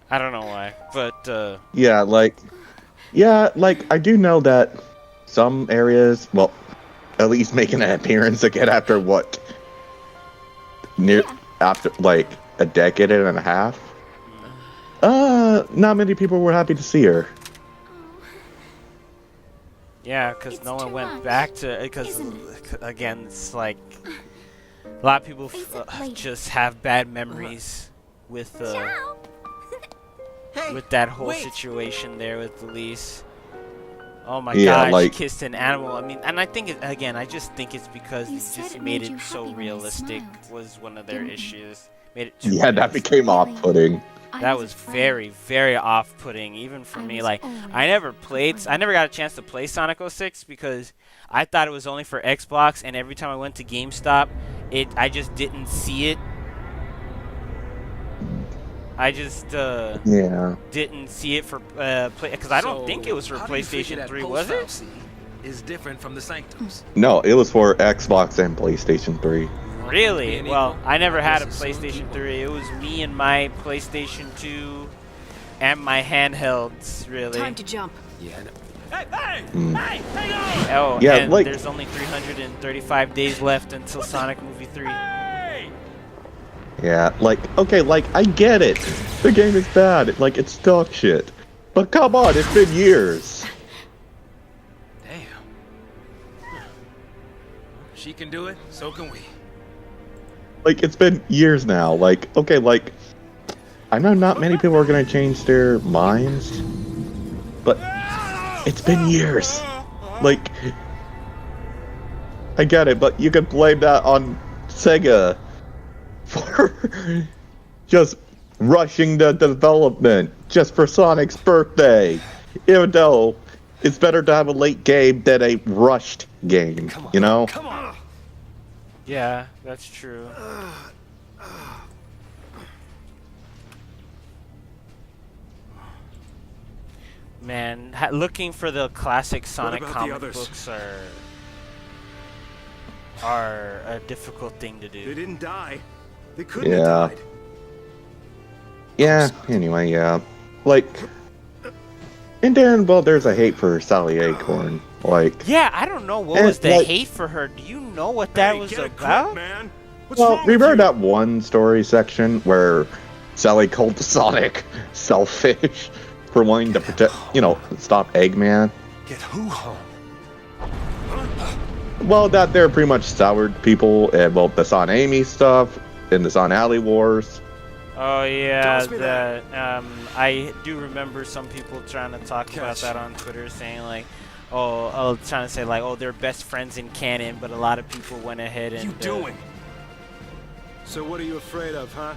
I don't know why, but yeah, like I do know that some areas, well, at least making an appearance again after what, after like a decade and a half. Not many people were happy to see her. Yeah, because no one went much, back to because again, it's like a lot of people just have bad memories with with that whole situation there with Elise. Oh my God, like, she kissed an animal. I mean, and I think I just think it's because You it said just it made made you it so happy when he realistic smiled. was one of their Didn't you? issues. Made it too Yeah, that realistic. became off-putting. That was very, very off-putting, even for me. Like, I never got a chance to play Sonic 06 because I thought it was only for Xbox, and every time I went to GameStop, I just didn't see it. I just didn't see it for play because I don't think it was for PlayStation 3, was it? Is different from the Sanctums. No, it was for Xbox and PlayStation 3. Really? Well, I never had a PlayStation 3. It was me and my PlayStation 2 and my handhelds, really. Time to jump. Yeah. Hey! Hang on! Oh, Yeah, and like, there's only 335 days left until Sonic Movie 3. yeah, like, okay, like, I get it. The game is bad. Like, it's dog shit. But come on, it's been years. Damn. She can do it, so can we. Like, it's been years now. Like, okay, like, I know not many people are gonna change their minds, but it's been years. Like, I get it, but you can blame that on Sega for just rushing the development just for Sonic's birthday. Even though it's better to have a late game than a rushed game, you know? Come on. Yeah, that's true. Man, looking for the classic Sonic about the comic others? books are a difficult thing to They do. didn't die. They couldn't Yeah. have died. Yeah, anyway, yeah. Like, and then, well, there's a hate for Sally Acorn. Like, Yeah, I don't know what And, was the like- hate for her. Do you know what that Hey, was get a grip, about? man. What's well, wrong with remember you? that one story section where Sally called Sonic selfish for wanting to protect, stop Eggman? Get who home? Well, that they're pretty much soured people, and well, the Son Amy stuff, and the Son Alley Wars. Oh yeah, Tells me that. I do remember some people trying to talk about Catch. that on Twitter, saying like, trying to say like, oh, they're best friends in canon, but a lot of people went ahead and What are you doing? So what are you afraid of, huh?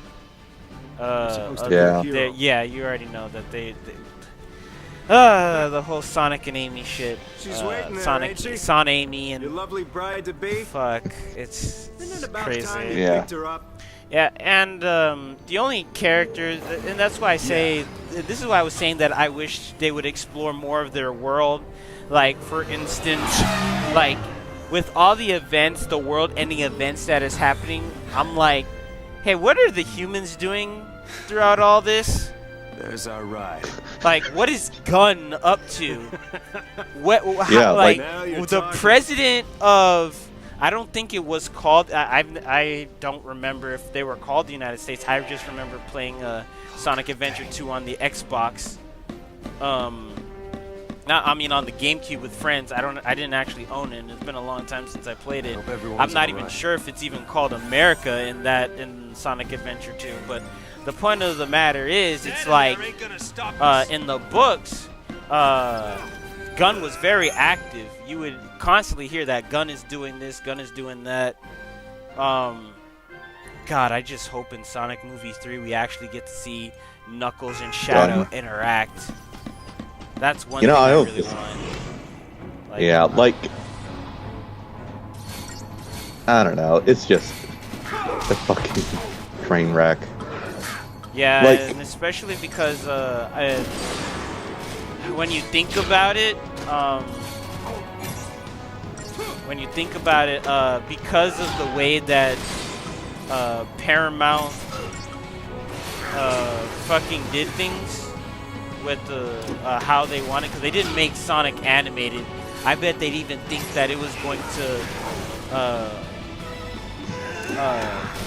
Supposed to be yeah. a hero. Yeah, you already know that they the whole Sonic and Amy shit. She's waiting there, Sonic, ain't she? Son Amy, Your and lovely bride to be. fuck, it's Isn't it about crazy. time you Yeah. picked her up? Yeah, and the only characters, and that's why I say, this is why I was saying that I wish they would explore more of their world. Like, for instance, like, with all the events, the world-ending events that is happening, I'm like, hey, what are the humans doing throughout all this? There's our ride. Like, what is Gunn up to? Yeah, like- Now you're the talking. president of... I don't think it was called... I don't remember if they were called the United States. I just remember playing Sonic Adventure 2 on the Xbox I mean, on the GameCube with friends. I didn't actually own it. And it's been a long time since I played it. I'm not even sure if it's even called America in Sonic Adventure 2. But the point of the matter is, it's like in the books, Gun was very active. You would constantly hear that Gun is doing this, Gun is doing that. God, I just hope in Sonic Movie 3 we actually get to see Knuckles and Shadow interact. That's one thing I really want. Like, yeah, like, I don't know. It's just a fucking train wreck. Yeah, like, and especially because when you think about it, because of the way that Paramount fucking did things with how they wanted, because they didn't make Sonic animated. I bet they'd even think that it was going to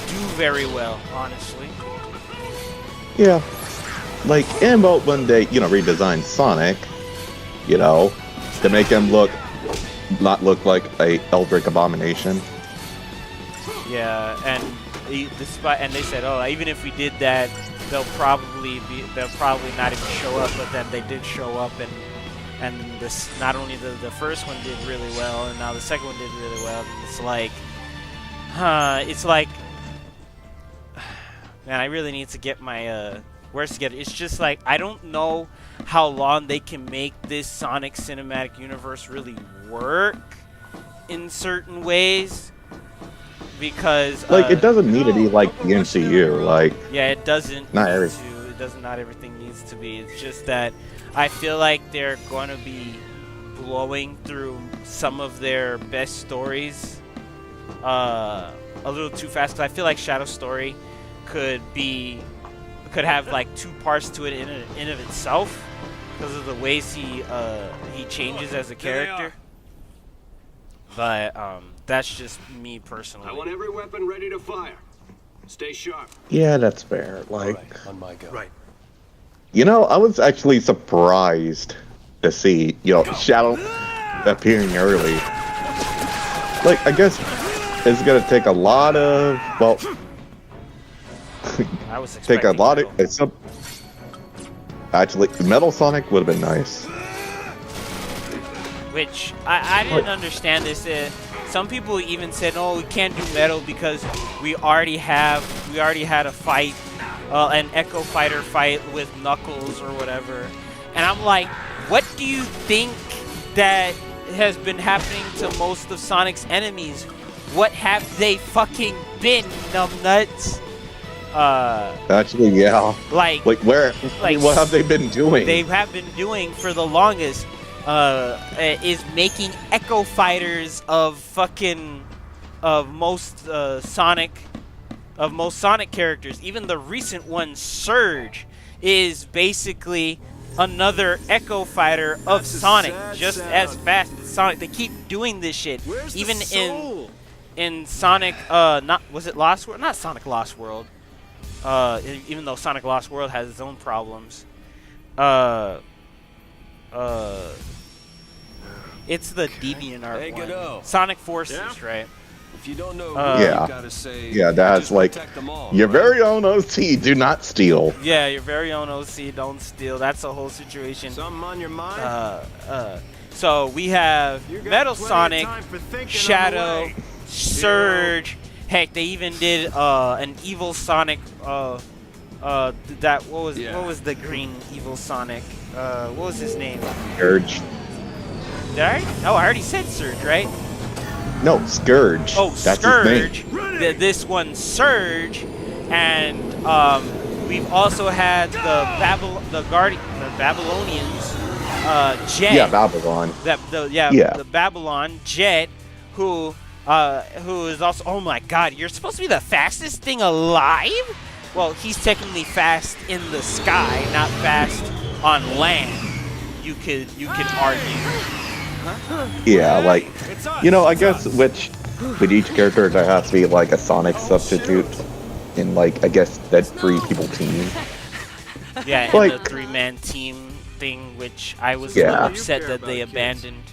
do very well, honestly. Yeah, like, and about when they, redesigned Sonic, to make him not look like a Eldritch abomination. Yeah, and they said, oh, even if we did that, they'll probably not even show up. But then they did show up, and this, not only the first one did really well, and now the second one did really well. And it's like, man, I really need to get my words together. It's just like, I don't know how long they can make this Sonic cinematic universe really work in certain ways. Because it doesn't need to be like the MCU. Like, yeah, it doesn't. Not Not everything needs to be. It's just that I feel like they're going to be blowing through some of their best stories a little too fast. Cause I feel like Shadow's story could have like 2 parts to it in of itself because of the ways he changes as a character. But that's just me personally. I want every weapon ready to fire. Stay sharp. Yeah, that's fair. Like, right, on my go. Right. I was actually surprised to see, Shadow appearing early. Like, I guess it's gonna take a lot of, I was take a lot Metal. of. Actually, Metal Sonic would have been nice. Which I didn't understand this. Some people even said, "Oh, we can't do Metal because we already had a fight, an Echo Fighter fight with Knuckles or whatever." And I'm like, what do you think that has been happening to most of Sonic's enemies? What have they fucking been, numbnuts? Actually, yeah. Like where? What have they been doing? They have been doing for the longest. Is making Echo Fighters of most Sonic characters. Even the recent one, Surge, is basically another Echo Fighter of Sonic, just as fast as Sonic. They keep doing this shit. Even in Sonic, was it Lost World? Not Sonic Lost World. Even though Sonic Lost World has its own problems. It's the DeviantArt one. Sonic Forces, right? If you don't know, you gotta say, that's like your very own OC. Do not steal. Yeah, your very own OC. Don't steal. That's the whole situation. Something on your mind? So we have Metal Sonic, Shadow, Surge. Heck, they even did an Evil Sonic. What was the green Evil Sonic? What was his name? Scourge. Did I? No, I already said Surge, right? No, Scourge. Oh, that's Scourge. His name. This one, Surge, and we've also had the Babylonians, Jet. Yeah, Babylon. The Babylon Jet, who is also. Oh my God! You're supposed to be the fastest thing alive. Well, he's technically fast in the sky, not fast on land. You could argue. Yeah, like, I guess with each character there has to be like a Sonic substitute in, like, I guess that 3 people team. Yeah, like, in the 3-man team thing, which I was a Yeah. little upset that they abandoned.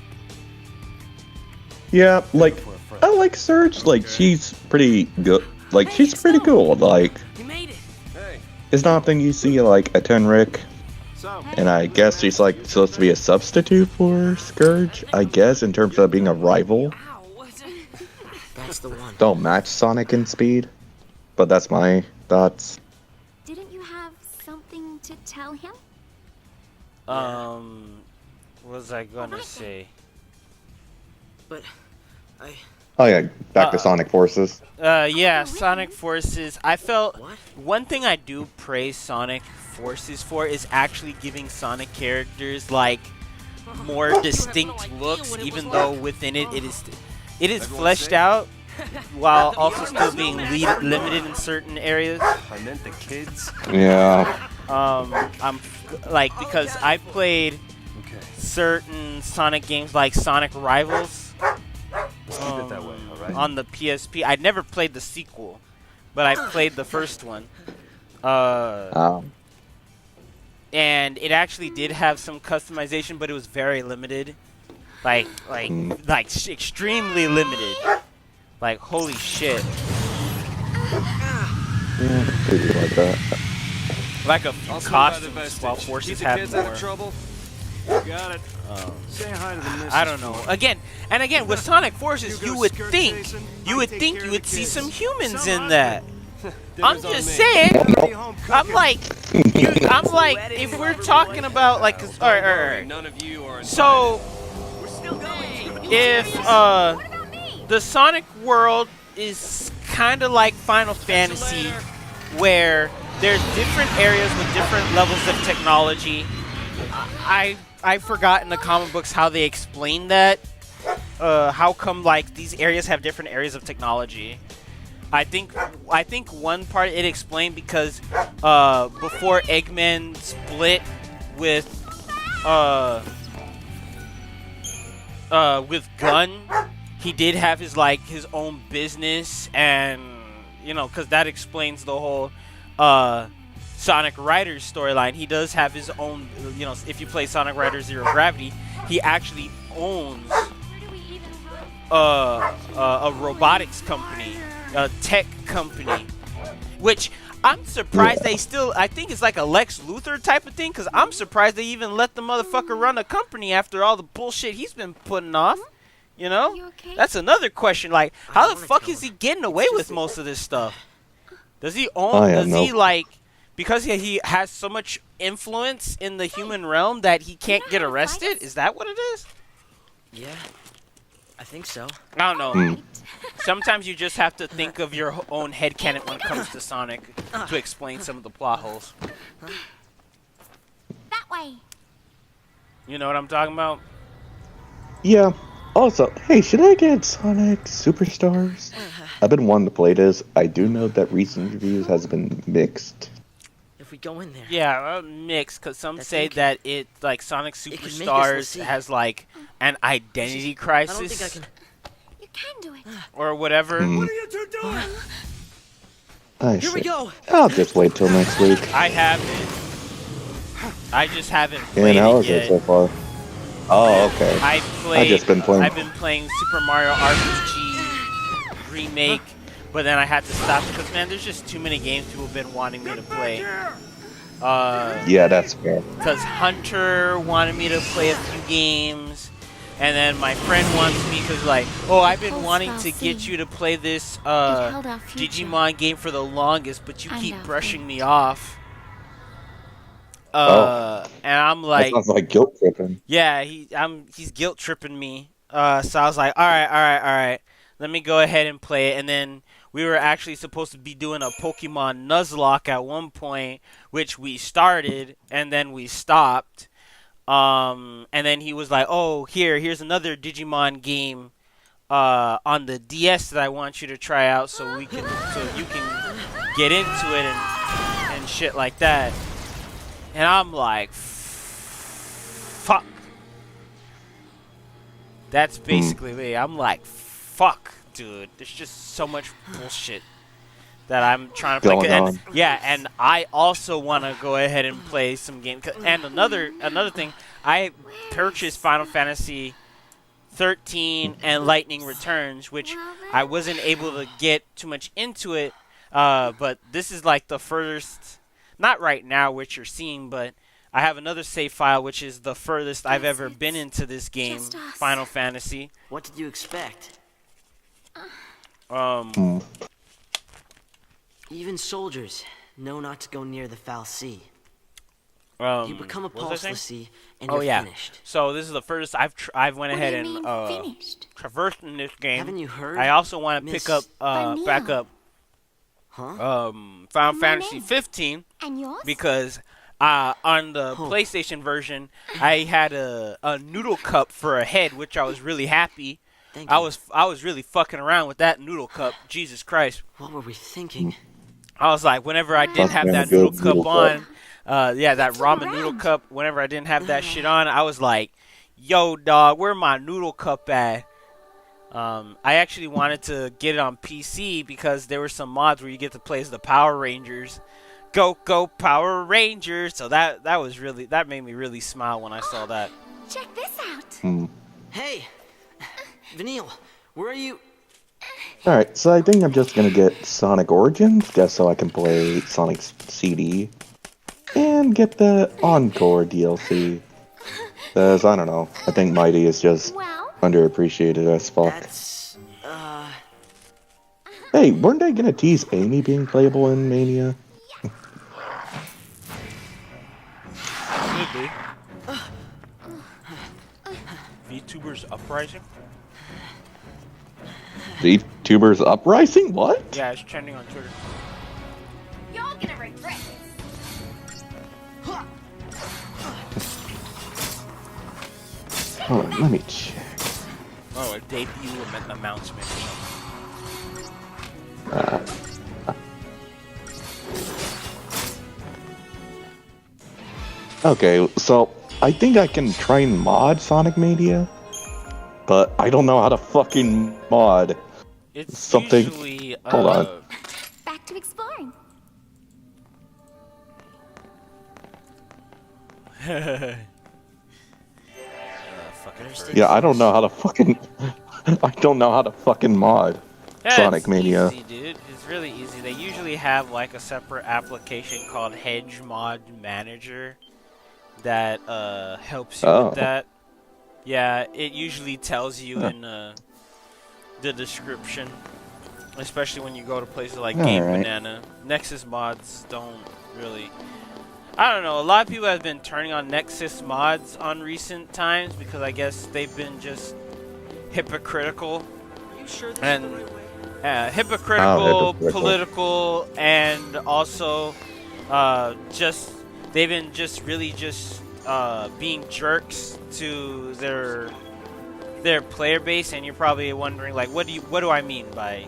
Yeah, like, I like Surge. Like, she's pretty good. Like, she's pretty cool. Like, You made it. Hey, it's not a thing you see, like, a Tenric. so And I guess she's, like, supposed to be a substitute for Scourge, I guess, in terms of being a rival. Ow. That's the one. Don't match Sonic in speed. But that's my thoughts. Didn't you have something to tell him? What was I gonna say? But I. Oh yeah, back to Sonic Forces. Yeah, Sonic Forces. I felt What? one thing I do praise Sonic Forces for is actually giving Sonic characters like more You have distinct no idea looks, what it even was though like. within it it is Everyone fleshed safe? out while The also army's still no being match for limited Nora. in certain areas. I meant the kids. Yeah. I'm like because I played Okay, certain Sonic games like Sonic Rivals let's keep it that way, all right? on the PSP. I'd never played the sequel, but I played the first one. And it actually did have some customization, but it was very limited. Like extremely limited. Like, holy shit. Yeah, maybe like that. Like a few I'll swing by the costumes vestige. while Keep Forces the had kids out more. of trouble. Got it. Say hi to the missus. I don't know. Again, with Sonic Forces, you would think you would see some humans in that. I'm just saying. I'm like, if we're talking about like, all right. None of you are So, if the Sonic world is kind of like Final Fantasy, where there's different areas with different levels of technology. I forgot in the comic books how they explain that. How come like these areas have different areas of technology? I think one part it explained because before Eggman split with Gunn, he did have his own business, and because that explains the whole Sonic Riders storyline. He does have his own, if you play Sonic Riders Zero Gravity, he actually owns a robotics company, a tech company, which I'm surprised they still, I think it's like a Lex Luthor type of thing, because I'm surprised they even let the motherfucker run a company after all the bullshit he's been putting off. You okay? That's another question. Like, how the wanna fuck tell is he her. getting away with most of this stuff? Does he own? I have Does no- he like? Because he has so much influence in the human realm that he can't get arrested? Is that what it is? Yeah, I think so. I don't know. Hmm. Sometimes you just have to think of your own headcanon when it comes to Sonic to explain some of the plot holes. That way. You know what I'm talking about? Yeah. Also, hey, should I get Sonic Superstars? I've been wanting to play this. I do know that recent reviews has been mixed. If we go in there. Yeah, mixed, because some That say thing that it, like, Sonic can make us Superstars recede. has, like, an identity I don't crisis think I can. You can do it. or whatever. Hmm. What are you two doing? I Here we see. go. I'll just wait till next week. I haven't. I just haven't And played how it is it yet. so far? Oh, okay. I've just been playing. I've been playing Super Mario RPG remake, but then I had to stop because man, there's just too many games people have been wanting me to play. Yeah, that's fair. Because Hunter wanted me to play a few games, and then my friend wants me because like, oh, I've been Pulse wanting to Spell get C. you to play this held our future. Digimon game for the longest, but you And keep our brushing fate. me off. Oh. And I'm That like, sounds like guilt tripping. yeah, he's guilt tripping me. So I was like, all right. Let me go ahead and play it. And then we were actually supposed to be doing a Pokemon Nuzlocke at one point, which we started and then we stopped. And then he was like, oh, here's another Digimon game on the DS that I want you to try out so you can get into it and shit like that. And I'm like, fuck. That's basically me. I'm like, fuck, dude. There's just so much bullshit that I'm trying to play. Going on. Yeah, and I also want to go ahead and play some games. And another thing, I purchased Final Fantasy XIII and Lightning Returns, which I wasn't able to get too much into it. But this is like the furthest, not right now, which you're seeing, but I have another save file, which is the furthest I've ever been into this game, Final Fantasy. What did you expect? Even soldiers know not to go near the foul sea. You become a pulseless sea, and you're finished. So this is the furthest I've went ahead and traversed in this game. Haven't you heard? I also want to pick up back up Final Fantasy XV because on the PlayStation version I had a noodle cup for a head, which I was really happy. I was really fucking around with that noodle cup. Jesus Christ. What were we thinking? I was like, whenever I didn't have that noodle cup on, that ramen noodle cup, whenever I didn't have that shit on, I was like, yo, dog, where my noodle cup at? I actually wanted to get it on PC because there were some mods where you get to play as the Power Rangers. Go Power Rangers! So that made me really smile when I saw that. Check this out. Hey, Vanille, where are you? Alright, so I think I'm just gonna get Sonic Origins, just so I can play Sonic's CD, and get the Encore DLC. Because, I don't know, I think Mighty is just underappreciated as fuck. Hey, weren't they gonna tease Amy being playable in Mania? Could be. VTubers Uprising? VTubers Uprising? What? Yeah, it's trending on Twitter. You're gonna regret this. Hold on, let me check. Oh, a debut announcement or something. Okay, so I think I can try and mod Sonic Mania, but I don't know how to fucking mod something. Usually, hold on. Back to exploring. Yeah, I don't know how to fucking. I don't know how to fucking mod Sonic Mania. Easy, dude. It's really easy. They usually have like a separate application called Hedge Mod Manager that helps you with that. Yeah, it usually tells you in the description, especially when you go to places like Game Banana. Nexus mods don't really. I don't know. A lot of people have been turning on Nexus mods on recent times because I guess they've been just hypocritical. Are you sure this and is the right way? hypocritical, political, and also just they've been just really just being jerks to their player base, and you're probably wondering like, what do I mean by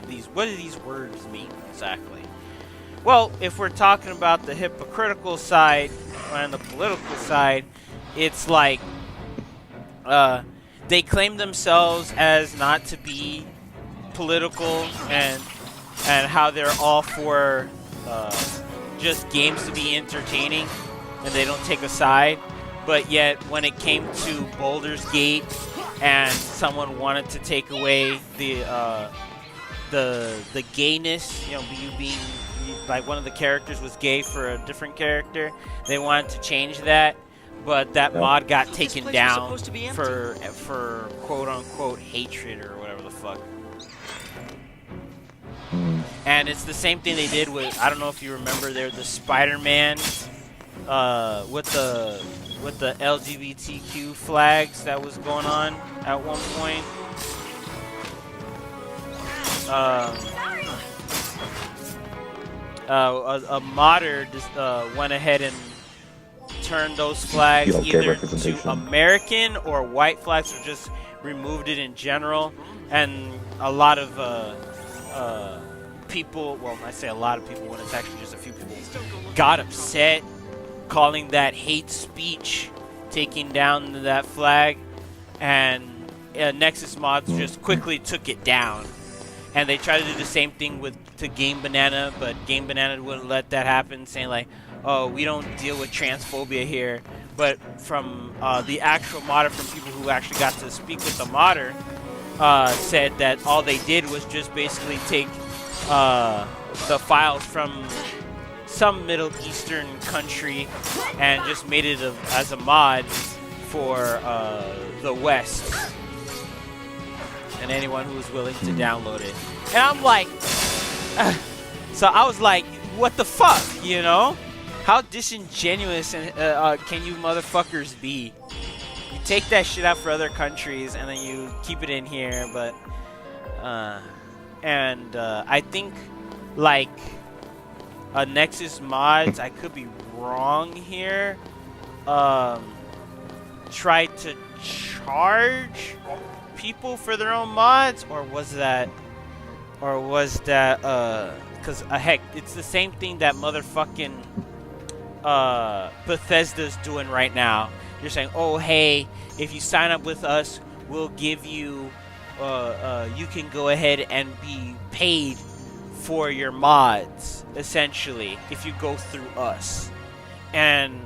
these? What do these words mean exactly? Well, if we're talking about the hypocritical side and the political side, it's like they claim themselves as not to be political and how they're all for just games to be entertaining and they don't take a side. But yet when it came to Baldur's Gate and someone wanted to take away the gayness, you know, you being like one of the characters was gay for a different character, they wanted to change that, but that mod got taken down for quote unquote hatred or whatever the fuck. And it's the same thing they did with, I don't know if you remember, there the Spider-Man with the LGBTQ flags that was going on at one point. A modder just went ahead and turned those flags either to American or white flags, or just removed it in general. And a lot of people, well, I say a lot of people when it's actually just a few people, got upset, calling that hate speech, taking down that flag, and Nexus mods just quickly took it down. And they tried to do the same thing with to Game Banana, but Game Banana wouldn't let that happen, saying like, oh, we don't deal with transphobia here. But from the actual modder, from people who actually got to speak with the modder, said that all they did was just basically take the files from some Middle Eastern country and just made it as a mod for the West and anyone who was willing to download it. And I'm like, so I was like, what the fuck, you know? How disingenuous can you motherfuckers be? You take that shit out for other countries and then you keep it in here, but I think like Nexus mods, I could be wrong here, tried to charge people for their own mods, or was that because heck, it's the same thing that motherfucking Bethesda's doing right now. You're saying, oh hey, if you sign up with us, we'll give you you can go ahead and be paid for your mods, essentially, if you go through us. And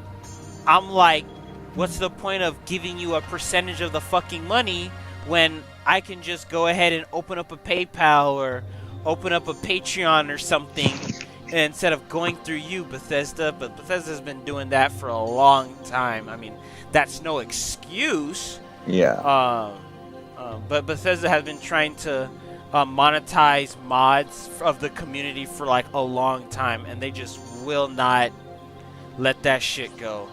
I'm like, what's the point of giving you a percentage of the fucking money when I can just go ahead and open up a PayPal or open up a Patreon or something instead of going through you, Bethesda? But Bethesda's been doing that for a long time. I mean, that's no excuse. Yeah. But Bethesda has been trying to monetize mods of the community for like a long time, and they just will not let that shit go.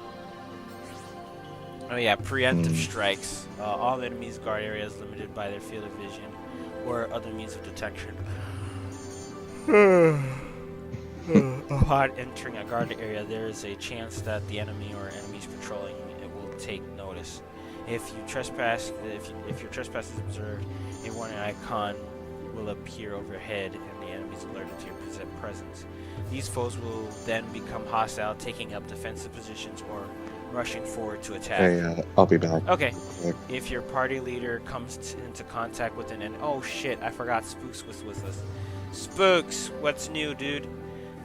Oh yeah, preemptive strikes. All enemies guard areas limited by their field of vision or other means of detection. Upon entering a guarded area, there is a chance that the enemy or enemies patrolling it will take notice. If your trespass is observed, a warning icon will appear overhead, and the enemy is alerted to your presence. These foes will then become hostile, taking up defensive positions or rushing forward to attack. Hey, I'll be back. Okay. If your party leader comes into contact with an enemy... Oh shit, I forgot Spooks was with us. Spooks, what's new, dude?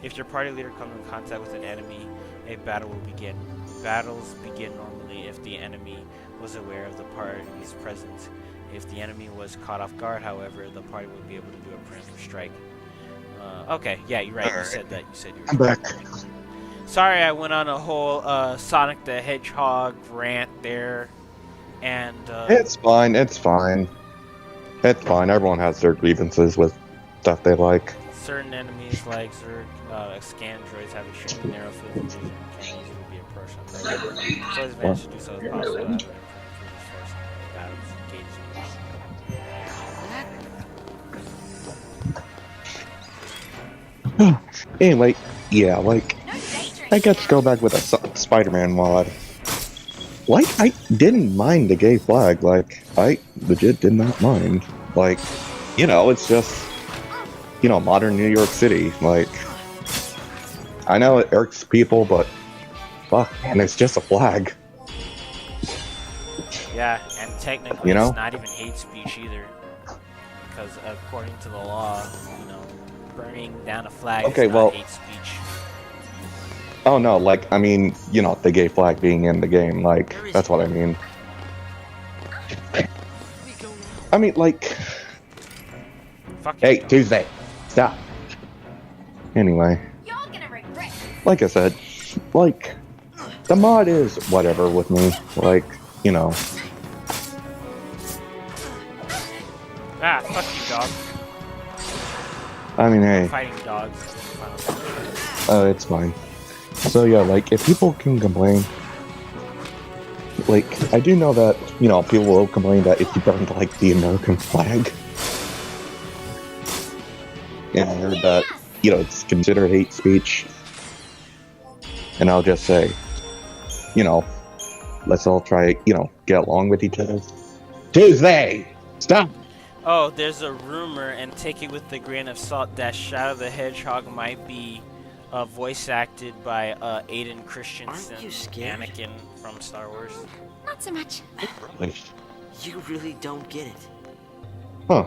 If your party leader comes in contact with an enemy, a battle will begin. Battles begin normally if the enemy was aware of the party's presence. If the enemy was caught off guard, however, the party would be able to do a preemptive strike. Okay, yeah, you're right. You said that. You said you were... I'm back. Sorry, I went on a whole Sonic the Hedgehog rant there, and It's fine. It's fine. It's fine. Everyone has their grievances with stuff they like. Certain enemies like Zerg, scan droids have extremely narrow field of vision. Can easily be approached on their so it's managed to do so as possible. Anyway, yeah, like, I got to go back with a Spider-Man mod. Like, I didn't mind the gay flag. Like, I legit did not mind. Like, you know, it's just, you know, modern New York City. Like, I know it irks people, but fuck, man, it's just a flag. Yeah, and technically, you know? It's not even hate speech either, because according to the law, you know, burning down a flag is not hate speech. Oh no, like, I mean, you know, the gay flag being in the game, like, that's what I mean. I mean, like, hey, Tuesday, stop. Anyway, like I said, like, the mod is whatever with me, like, you know. Ah, fuck you, dog. I mean, hey. Fighting dogs. Oh, it's fine. So yeah, like, if people can complain, like, I do know that, you know, people will complain that if you burn, like, the American flag, and I heard that, you know, it's considered hate speech, and I'll just say, you know, let's all try, you know, get along with each other. Tuesday! Stop! Oh, there's a rumor, and take it with a grain of salt, that Shadow the Hedgehog might be voice acted by Aiden Christensen, Anakin from Star Wars. Not so much. You really don't get it. Huh.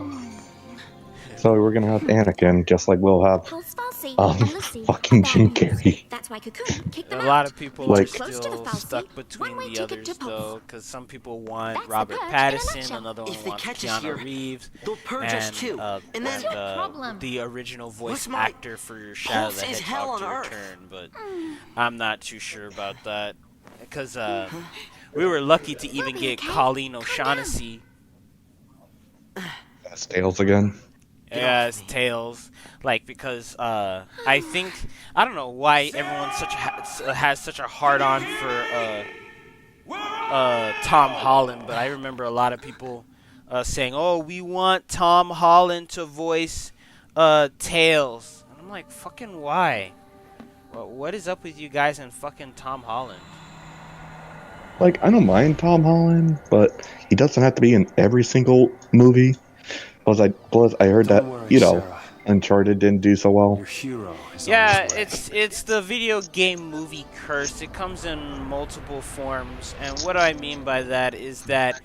So we're gonna have Anakin, just like we'll have fucking Jim Carrey. That's why Cocoon kicked them A lot of people are Like- still stuck between the others, though, because some people want Robert Pattinson, another one If they wants catch us Keanu here, Reeves, they'll purge us and too. And then the original voice What's my actor for Shadow the pulse is hell Hedgehog to on Earth. return, but I'm not too sure about that, because we were lucky to even get Colleen O'Shaughnessy. That's Tails again. Yeah, it's Tails. Like, because I think, I don't know why everyone has such a hard on for Tom Holland, but I remember a lot of people saying, "Oh, we want Tom Holland to voice Tails." And I'm like, fucking why? Well, what is up with you guys and fucking Tom Holland? Like, I don't mind Tom Holland, but he doesn't have to be in every single movie. Plus, I heard that, you know, Sarah. Uncharted didn't do so well. Your hero is Yeah, on his way. it's the video game movie curse. It comes in multiple forms, and what I mean by that is that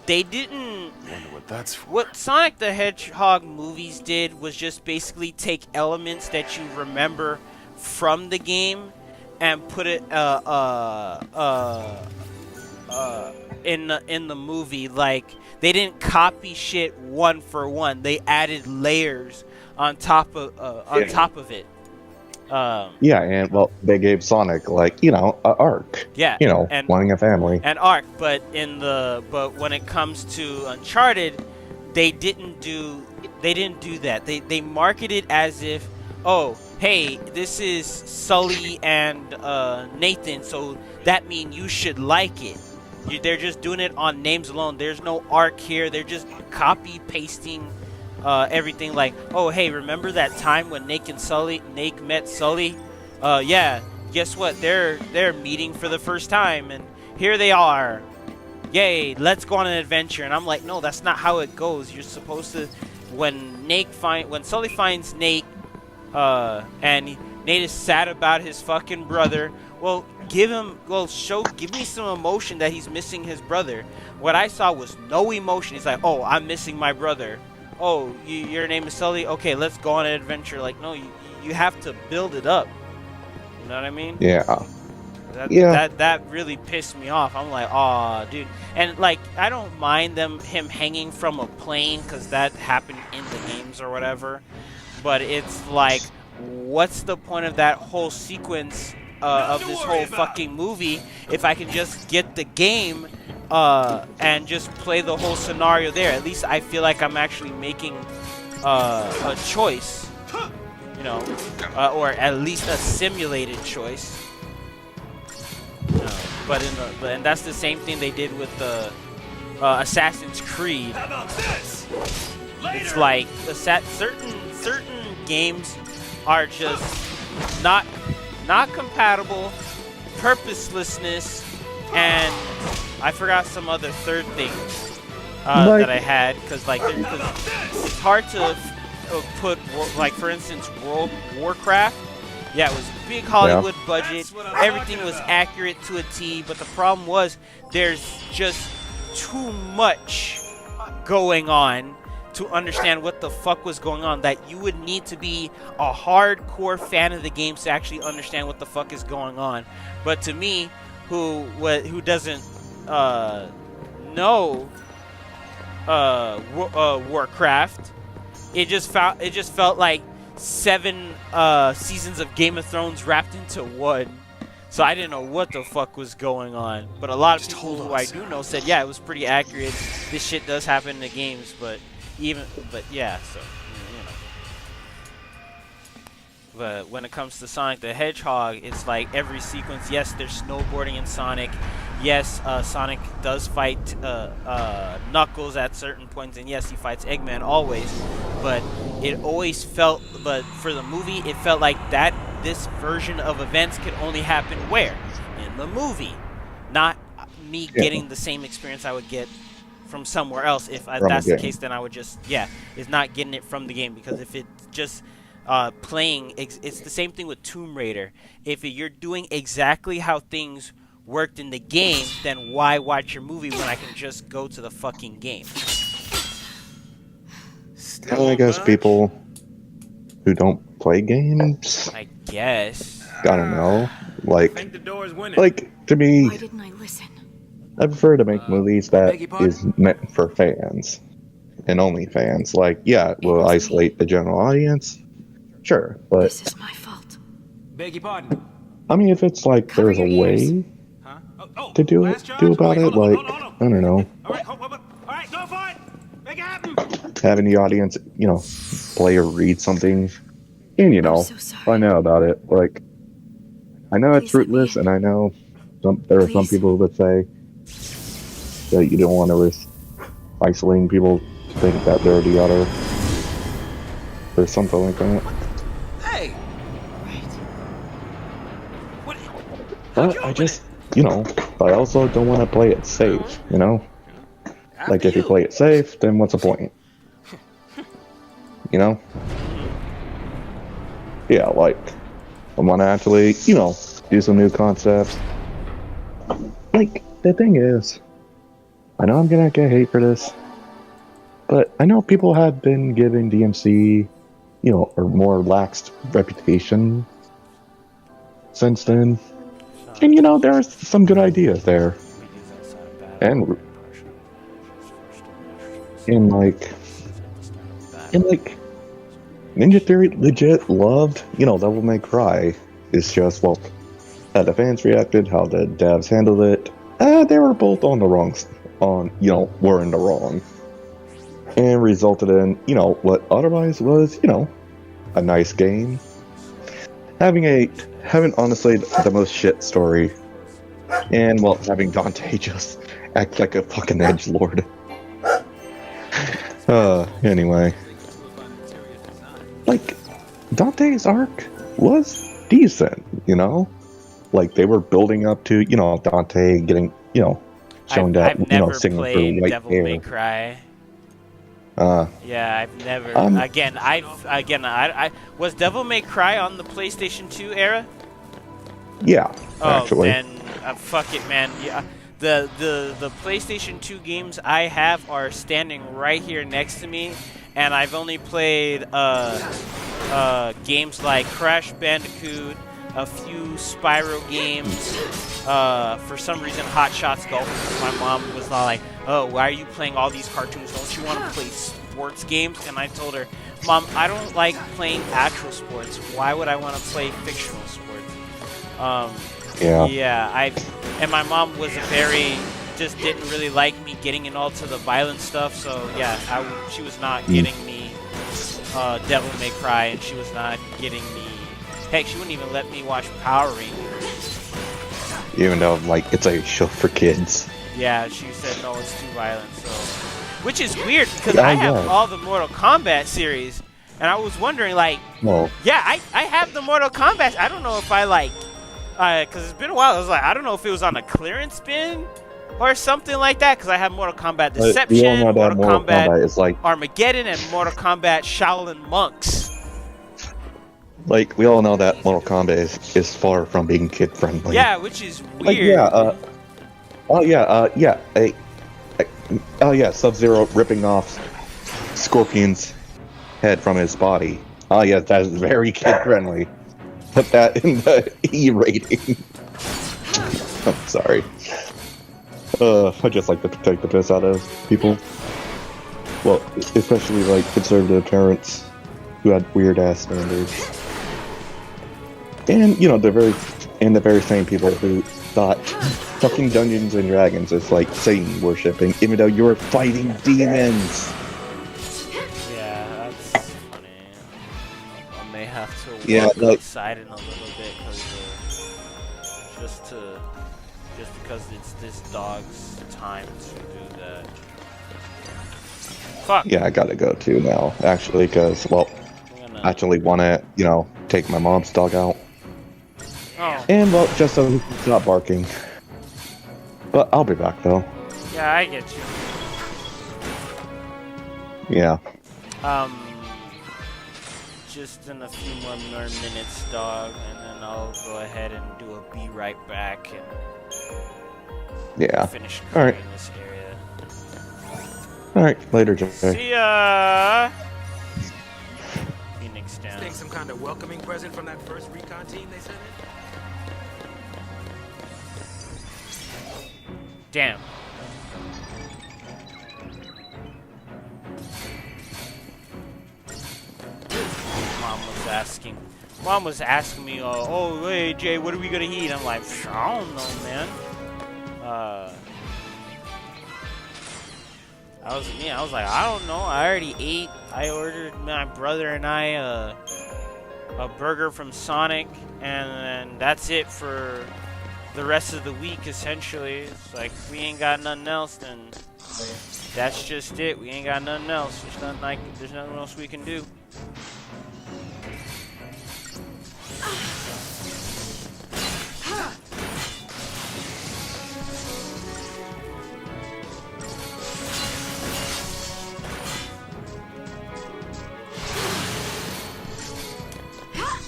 they didn't. Wonder what that's for. What Sonic the Hedgehog movies did was just basically take elements that you remember from the game and put it in the movie. Like, they didn't copy shit one for one. They added layers on top of it. Yeah, and well, they gave Sonic, like, you know, an arc. Yeah, You know, and- wanting a family. And Ark, but when it comes to Uncharted, they didn't do that. They marketed as if, oh, hey, this is Sully and Nathan, so that means you should like it. They're just doing it on names alone. There's no arc here. They're just copy pasting everything. Like, oh, hey, remember that time when Nate met Sully? Yeah, guess what? They're meeting for the first time, and here they are. Yay, let's go on an adventure. And I'm like, no, that's not how it goes. You're supposed to, when Sully finds Nate, and Nate is sad about his fucking brother. Well, give me some emotion that he's missing his brother. What I saw was no emotion. He's like, oh, I'm missing my brother. Oh, your name is Sully? Okay, let's go on an adventure. Like, no, you have to build it up. You know what I mean? Yeah. That really pissed me off. I'm like, aw, dude. And, like, I don't mind him hanging from a plane, because that happened in the games or whatever. But it's like, what's the point of that whole sequence of this whole fucking movie if I can just get the game and just play the whole scenario there? At least I feel like I'm actually making a choice, you know, or at least a simulated choice. And that's the same thing they did with the Assassin's Creed. It's like certain games are just not compatible, purposelessness, and I forgot some other third thing that I had, because it's hard to put, like, for instance, Warcraft. Yeah, it was a big Hollywood budget. Everything was accurate to a T, but the problem was there's just too much going on to understand what the fuck was going on, that you would need to be a hardcore fan of the games to actually understand what the fuck is going on. But to me, who doesn't know Warcraft, it just felt like 7 seasons of Game of Thrones wrapped into one. So I didn't know what the fuck was going on. But a lot of people who I do know said, yeah, it was pretty accurate. This shit does happen in the games, but yeah, so, you know. But when it comes to Sonic the Hedgehog, it's like every sequence, yes, there's snowboarding in Sonic. Yes, Sonic does fight Knuckles at certain points, and yes, he fights Eggman always. But it always felt, but for the movie, it felt like this version of events could only happen where? In the movie. Not me getting the same experience I would get from somewhere else. If that's the case, then I would just, it's not getting it from the game, because if it's just playing, it's the same thing with Tomb Raider. If you're doing exactly how things worked in the game, then why watch your movie when I can just go to the fucking game? I guess people who don't play games. I guess. I don't know. I think the door's winning. Like to me, Why didn't I listen? I prefer to make movies that is meant for fans and only fans. Like, yeah, it will isolate the general audience, sure, but This is my fault. Beg your pardon. I mean, if it's like there's a way to do about it, like I don't know, All right, go for it. Make it happen. having the audience, play or read something, and find out about it. Like, I know it's fruitless, and I know there are some people that say that you don't want to risk isolating people, think that they're the other, or something like that. Hey. But I just, I also don't want to play it safe, Like, if you play it safe, then what's the point? Yeah, like, I want to actually, do some new concepts. Like, the thing is, I know I'm gonna get hate for this, but I know people have been giving DMC, a more laxed reputation since then. And, there's some good ideas there. And Ninja Theory legit loved, Devil May Cry. It's just, how the fans reacted, how the devs handled it. They were both on the wrong, were in the wrong. And resulted in, what otherwise was, a nice game. Having honestly the most shit story. And, having Dante just act like a fucking edgelord. Anyway. Like, Dante's arc was decent, Like, they were building up to, Dante getting, shown that, I've never singing played for white Devil hair. May Cry. Yeah, I've never. I was Devil May Cry on the PlayStation 2 era. Yeah, actually. Then fuck it, man. Yeah, the PlayStation 2 games I have are standing right here next to me, and I've only played games like Crash Bandicoot, a few Spyro games. For some reason, Hot Shots Golf. My mom was like, "Oh, why are you playing all these cartoons? Don't you want to play sports games?" And I told her, "Mom, I don't like playing actual sports. Why would I want to play fictional sports?" And my mom was just didn't really like me getting in all to the violent stuff. So yeah, she was not getting me Devil May Cry, and she was not getting me. Heck, she wouldn't even let me watch Power Rangers. Even though, it's a show for kids. Yeah, she said, no, it's too violent, so... Which is weird, because I have all the Mortal Kombat series, and I was wondering, Yeah, I have the Mortal Kombat... I don't know if because it's been a while, I was like, I don't know if it was on a clearance bin, or something like that, because I have Mortal Kombat Deception, Mortal Kombat is Armageddon, and Mortal Kombat Shaolin Monks. We all know that Mortal Kombat is far from being kid-friendly. Yeah, which is weird. Sub-Zero ripping off Scorpion's head from his body. Oh, yeah, that is very kid-friendly. Put that in the E rating. I'm sorry. I just like to take the piss out of people. Well, especially, conservative parents who had weird-ass standards. And, the very same people who thought fucking Dungeons and Dragons is like Satan worshipping, even though you're fighting demons. Yeah, that's funny. I may have to walk outside in a little bit, just because it's this dog's time to do that. Fuck. Yeah, I gotta go too now, actually, because, I actually want to, take my mom's dog out. Oh. And, just so he's not barking. But I'll be back, though. Yeah, I get you. Yeah. Just in a few more minutes, dog, and then I'll go ahead and do a be right back and finish clearing this area. Alright, later, Jay. See ya! bikes down. Think some kind of welcoming present from that first recon team they sent in? Damn. Mom was asking me, oh, hey, Jay, what are we gonna eat? I'm like, I don't know, man. I was like, I don't know. I already ate. I ordered, my brother and I, a burger from Sonic, and then that's it for the rest of the week, essentially. It's like, we ain't got nothing else, then that's just it. We ain't got nothing else. There's nothing else we can do.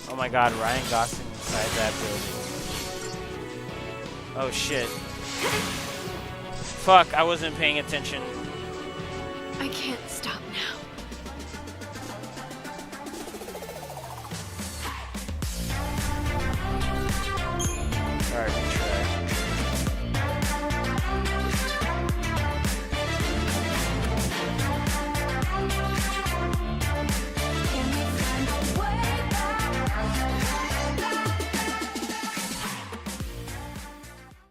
Oh my god, Ryan Gosling inside that building. Oh shit. Fuck, I wasn't paying attention. I can't stop now. Alright,